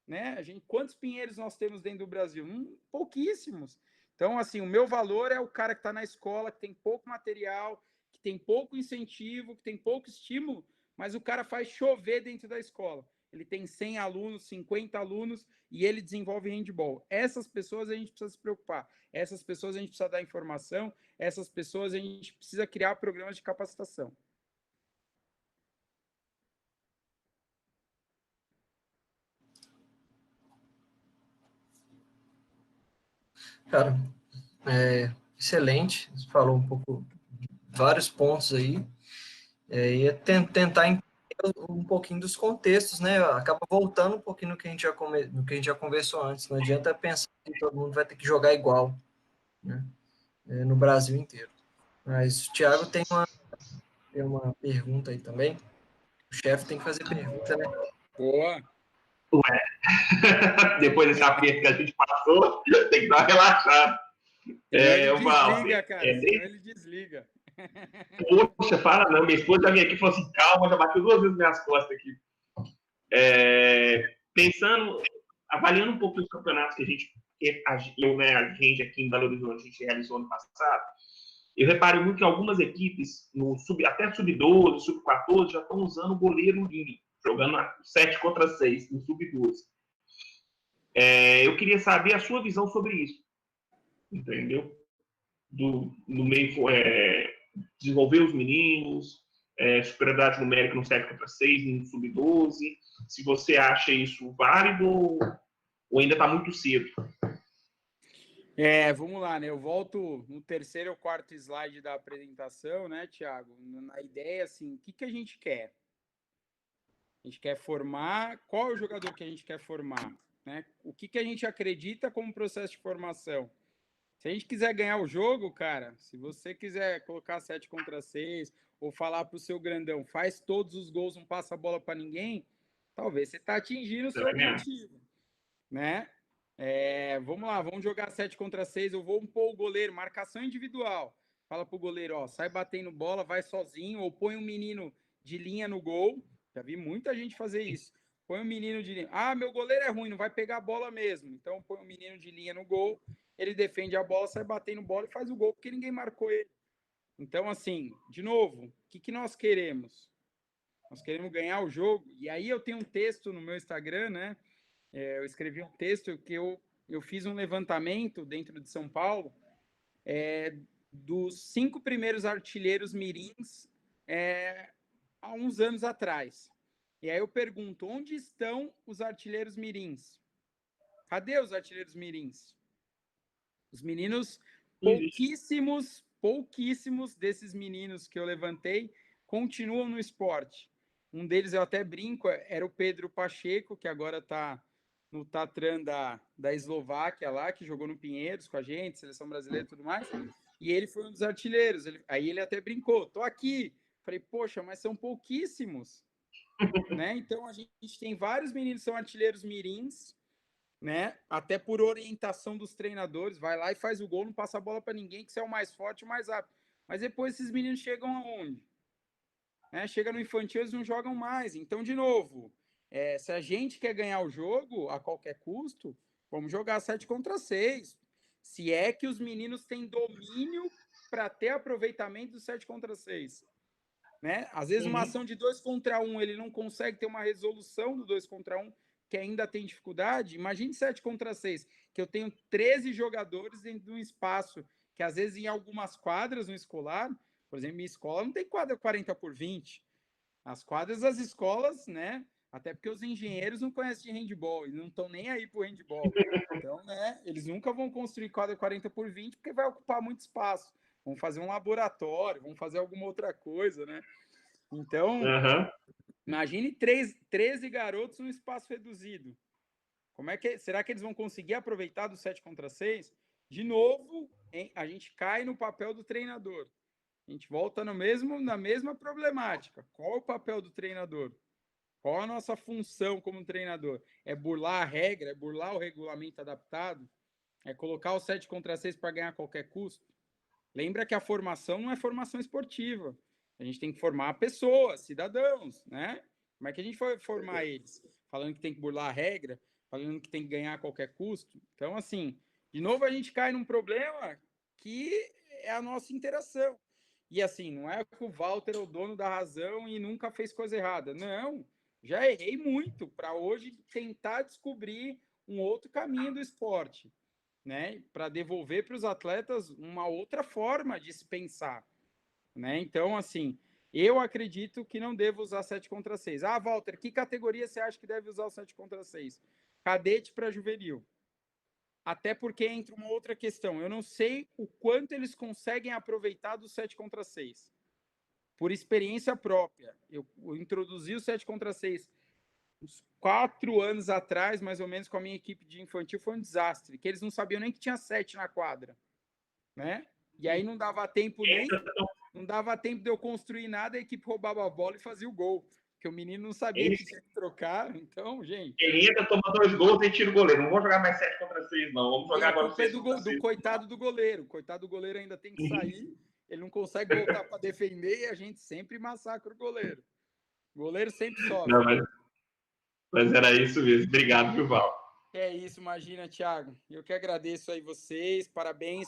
né? Quantos Pinheiros nós temos dentro do Brasil? Pouquíssimos. Então, assim, o meu valor é o cara que está na escola, que tem pouco material, que tem pouco incentivo, que tem pouco estímulo, mas o cara faz chover dentro da escola. Ele tem 100 alunos, 50 alunos e ele desenvolve handball. Essas pessoas a gente precisa se preocupar. Essas pessoas a gente precisa dar informação. Essas pessoas a gente precisa criar programas de capacitação. Cara, excelente. Você falou um pouco, vários pontos aí. E tentar entender um pouquinho dos contextos, né? Acaba voltando um pouquinho no que a gente já conversou antes. Não adianta pensar que todo mundo vai ter que jogar igual, né? No Brasil inteiro. Mas o Thiago tem uma pergunta aí também. O chefe tem que fazer pergunta, né? Boa. Depois desse aperto que a gente passou, tem que dar uma relaxada. Senão ele desliga, cara. Senão ele desliga. Poxa, fala não. Minha esposa já veio aqui e falou assim: calma, já bateu 2 vezes minhas costas aqui. Pensando, avaliando um pouco os campeonatos que a gente aqui em Belo Horizonte, a gente realizou ano passado, eu reparei muito que algumas equipes, até sub-12, sub-14, já estão usando o goleiro linha, jogando 7 contra 6 no sub-12. Eu queria saber a sua visão sobre isso, entendeu? No meio, desenvolver os meninos, superioridade numérica no 7 contra 6, no sub-12, se você acha isso válido ou ainda está muito cedo. Vamos lá, né? Eu volto no terceiro ou quarto slide da apresentação, né, Thiago? Na ideia, assim, o que a gente quer? A gente quer formar, qual é o jogador que a gente quer formar? Né? O que a gente acredita como processo de formação? Se a gente quiser ganhar o jogo, cara, se você quiser colocar 7 contra 6 ou falar para o seu grandão, faz todos os gols, não passa a bola para ninguém, talvez você está atingindo o seu objetivo, né? Vamos lá, vamos jogar 7 contra 6, eu vou pôr o goleiro, marcação individual. Fala pro goleiro, ó, sai batendo bola, vai sozinho, ou põe um menino de linha no gol. Já vi muita gente fazer isso. Põe um menino de linha. Ah, meu goleiro é ruim, não vai pegar a bola mesmo. Então põe um menino de linha no gol, ele defende a bola, sai batendo bola e faz o gol, porque ninguém marcou ele. Então, assim, de novo, o que nós queremos? Nós queremos ganhar o jogo. E aí eu tenho um texto no meu Instagram, né? Eu escrevi um texto que eu fiz um levantamento dentro de São Paulo dos 5 primeiros artilheiros mirins há uns anos atrás. E aí eu pergunto, onde estão os artilheiros mirins? Cadê os artilheiros mirins? Os meninos, pouquíssimos desses meninos que eu levantei continuam no esporte. Um deles, eu até brinco, era o Pedro Pacheco, que agora está no Tatran da Eslováquia lá, que jogou no Pinheiros com a gente, seleção brasileira e tudo mais, e ele foi um dos artilheiros. Aí ele até brincou, tô aqui. Falei, poxa, mas são pouquíssimos. Né? Então a gente tem vários meninos que são artilheiros mirins, né? Até por orientação dos treinadores, vai lá e faz o gol, não passa a bola para ninguém, que você é o mais forte, o mais rápido. Mas depois esses meninos chegam aonde? Chega no infantil, eles não jogam mais. Então, de novo, se a gente quer ganhar o jogo a qualquer custo, vamos jogar 7 contra 6. Se é que os meninos têm domínio para ter aproveitamento do 7 contra 6. Né? Às vezes, uma ação de 2 contra 1, ele não consegue ter uma resolução do 2 contra 1, que ainda tem dificuldade. Imagine 7 contra 6, que eu tenho 13 jogadores dentro de um espaço que às vezes em algumas quadras no escolar, por exemplo, minha escola não tem quadra 40x20. As quadras das escolas, né? Até porque os engenheiros não conhecem de handball e não estão nem aí para o handball. Então, né? Eles nunca vão construir quadra 40x20 porque vai ocupar muito espaço. Vão fazer um laboratório, vão fazer alguma outra coisa, né? Então, imagine 13 garotos num espaço reduzido. Como é que será que eles vão conseguir aproveitar do 7 contra 6? De novo, hein? A gente cai no papel do treinador. A gente volta na mesma problemática. Qual é o papel do treinador? Qual a nossa função como treinador? É burlar a regra? É burlar o regulamento adaptado? É colocar o 7 contra 6 para ganhar a qualquer custo? Lembra que a formação não é formação esportiva. A gente tem que formar pessoas, cidadãos, né? Como é que a gente vai formar eles? Falando que tem que burlar a regra, falando que tem que ganhar a qualquer custo. Então, assim, de novo a gente cai num problema que é a nossa interação. E assim, não é que o Walter é o dono da razão e nunca fez coisa errada. Não, já errei muito para hoje tentar descobrir um outro caminho do esporte, né? Para devolver para os atletas uma outra forma de se pensar, né? Então, assim, eu acredito que não devo usar 7 contra 6. Ah, Walter, que categoria você acha que deve usar o 7 contra 6? Cadete para juvenil. Até porque entra uma outra questão. Eu não sei o quanto eles conseguem aproveitar do 7 contra 6. Por experiência própria, eu introduzi o 7 contra 6 uns 4 anos atrás, mais ou menos, com a minha equipe de infantil, foi um desastre, que eles não sabiam nem que tinha 7 na quadra, né? E aí não dava tempo de eu construir nada, a equipe roubava a bola e fazia o gol, porque o menino não sabia que tinha que trocar. Então, gente, Ele entra, toma 2 gols e tira o goleiro. Não vou jogar mais 7 contra 6, não. Vamos jogar agora 6 contra 6. Do coitado do goleiro. O coitado do goleiro ainda tem que sair, ele não consegue voltar para defender e a gente sempre massacra o goleiro. O goleiro sempre sofre. Não, mas era isso mesmo. Obrigado, Vilval. É isso, imagina, Thiago. Eu que agradeço aí vocês, parabéns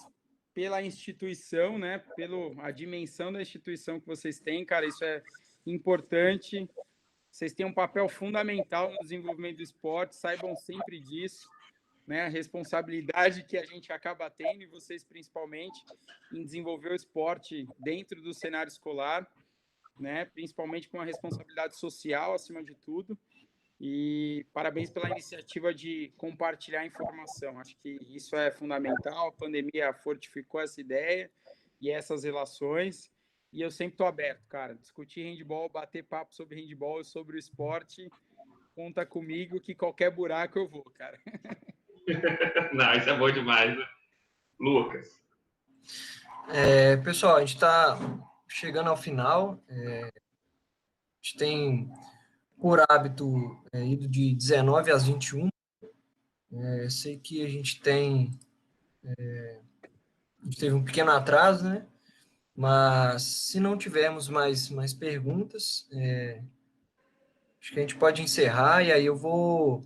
pela instituição, né? Pela dimensão da instituição que vocês têm, cara, isso é importante. Vocês têm um papel fundamental no desenvolvimento do esporte, saibam sempre disso, né? A responsabilidade que a gente acaba tendo, e vocês principalmente, em desenvolver o esporte dentro do cenário escolar, né? Principalmente com a responsabilidade social acima de tudo. E parabéns pela iniciativa de compartilhar informação. Acho que isso é fundamental. A pandemia fortificou essa ideia e essas relações. E eu sempre estou aberto, cara. Discutir handball, bater papo sobre handball e sobre o esporte, conta comigo que qualquer buraco eu vou, cara. Não, isso é bom demais, né? Lucas. Pessoal, a gente está chegando ao final. A gente tem por hábito ido de 19 às 21. Sei que a gente teve um pequeno atraso, né? Mas se não tivermos mais perguntas, acho que a gente pode encerrar, e aí eu vou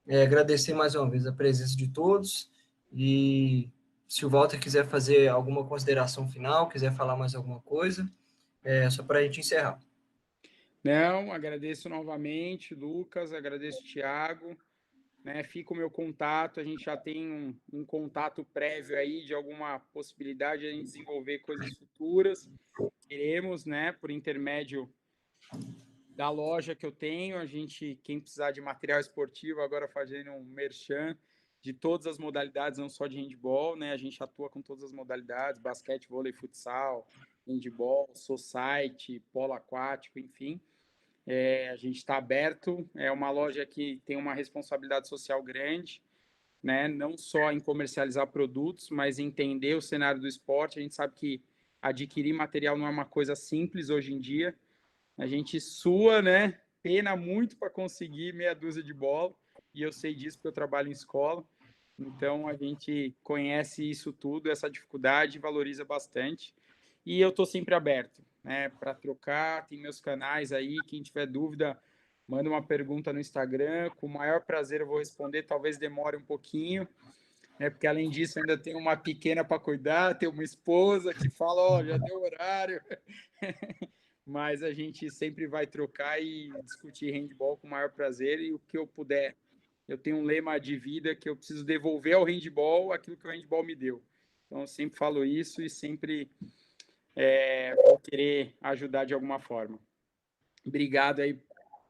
agradecer mais uma vez a presença de todos, e se o Walter quiser fazer alguma consideração final, quiser falar mais alguma coisa, só para a gente encerrar. Não, agradeço novamente, Lucas, agradeço, Thiago, né? Fica o meu contato, a gente já tem um contato prévio aí de alguma possibilidade de a gente desenvolver coisas futuras. Queremos, né, por intermédio da loja que eu tenho, quem precisar de material esportivo, agora fazendo um merchan de todas as modalidades, não só de handball, né? A gente atua com todas as modalidades, basquete, vôlei, futsal, handball, society, polo aquático, enfim. A gente está aberto, é uma loja que tem uma responsabilidade social grande, né? Não só em comercializar produtos, mas entender o cenário do esporte. A gente sabe que adquirir material não é uma coisa simples hoje em dia. A gente sua, né? Pena muito para conseguir meia dúzia de bola, e eu sei disso porque eu trabalho em escola. Então a gente conhece isso tudo, essa dificuldade, valoriza bastante. E eu estou sempre aberto, né, para trocar. Tem meus canais aí, quem tiver dúvida, manda uma pergunta no Instagram, com o maior prazer eu vou responder, talvez demore um pouquinho, né, porque além disso ainda tem uma pequena para cuidar, tem uma esposa que fala, ó, já deu horário. Mas a gente sempre vai trocar e discutir handball com o maior prazer, e o que eu puder. Eu tenho um lema de vida que eu preciso devolver ao handball aquilo que o handball me deu. Então, eu sempre falo isso e sempre vou querer ajudar de alguma forma. Obrigado aí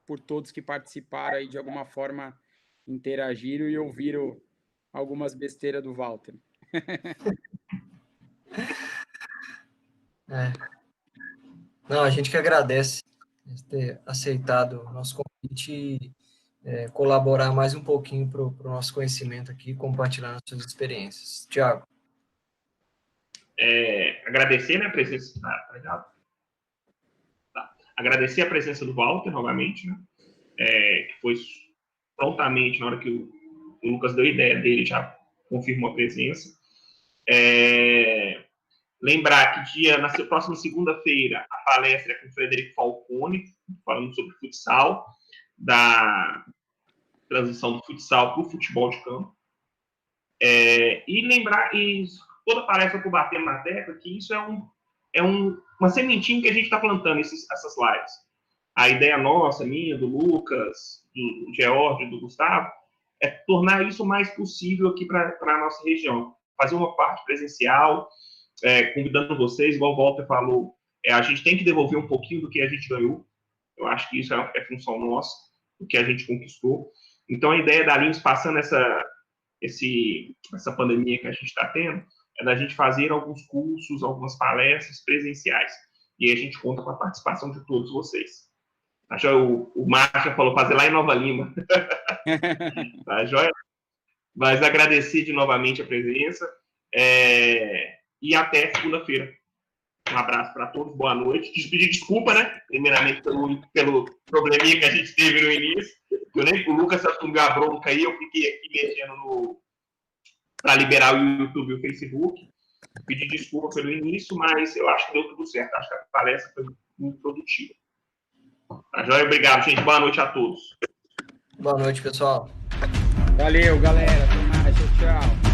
por todos que participaram aí de alguma forma, interagiram e ouviram algumas besteiras do Walter. Não, a gente que agradece ter aceitado o nosso convite e colaborar mais um pouquinho para o nosso conhecimento aqui, compartilhando suas experiências. Tiago. Agradecer, né, a presença... Agradecer a presença do Walter, novamente, né, que foi prontamente, na hora que o Lucas deu a ideia dele, já confirmou a presença. Lembrar que na próxima segunda-feira, a palestra é com o Frederico Falcone, falando sobre futsal, da transição do futsal para o futebol de campo. E lembrar, e toda palestra que eu bater na tecla, que isso é uma sementinha que a gente está plantando, essas lives. A ideia nossa, minha, do Lucas, do George, do Gustavo, é tornar isso o mais possível aqui para a nossa região. Fazer uma parte presencial, convidando vocês, igual o Walter falou, a gente tem que devolver um pouquinho do que a gente ganhou. Eu acho que isso é função nossa, do que a gente conquistou. Então, a ideia da Linus, passando essa pandemia que a gente está tendo, é da gente fazer alguns cursos, algumas palestras presenciais. E a gente conta com a participação de todos vocês. Tá, joia? O Márcio já falou fazer lá em Nova Lima. Tá, joia? Mas agradecer novamente a presença. E até segunda-feira. Um abraço para todos, boa noite. Pedir desculpa, né? Primeiramente pelo probleminha que a gente teve no início. Eu nem o Lucas assumiu a bronca aí, eu fiquei aqui mexendo para liberar o YouTube e o Facebook. Pedir desculpa pelo início, mas eu acho que deu tudo certo. Acho que a palestra foi muito produtiva. Tá, joia? Obrigado, gente. Boa noite a todos. Boa noite, pessoal. Valeu, galera. Até mais. Tchau, tchau.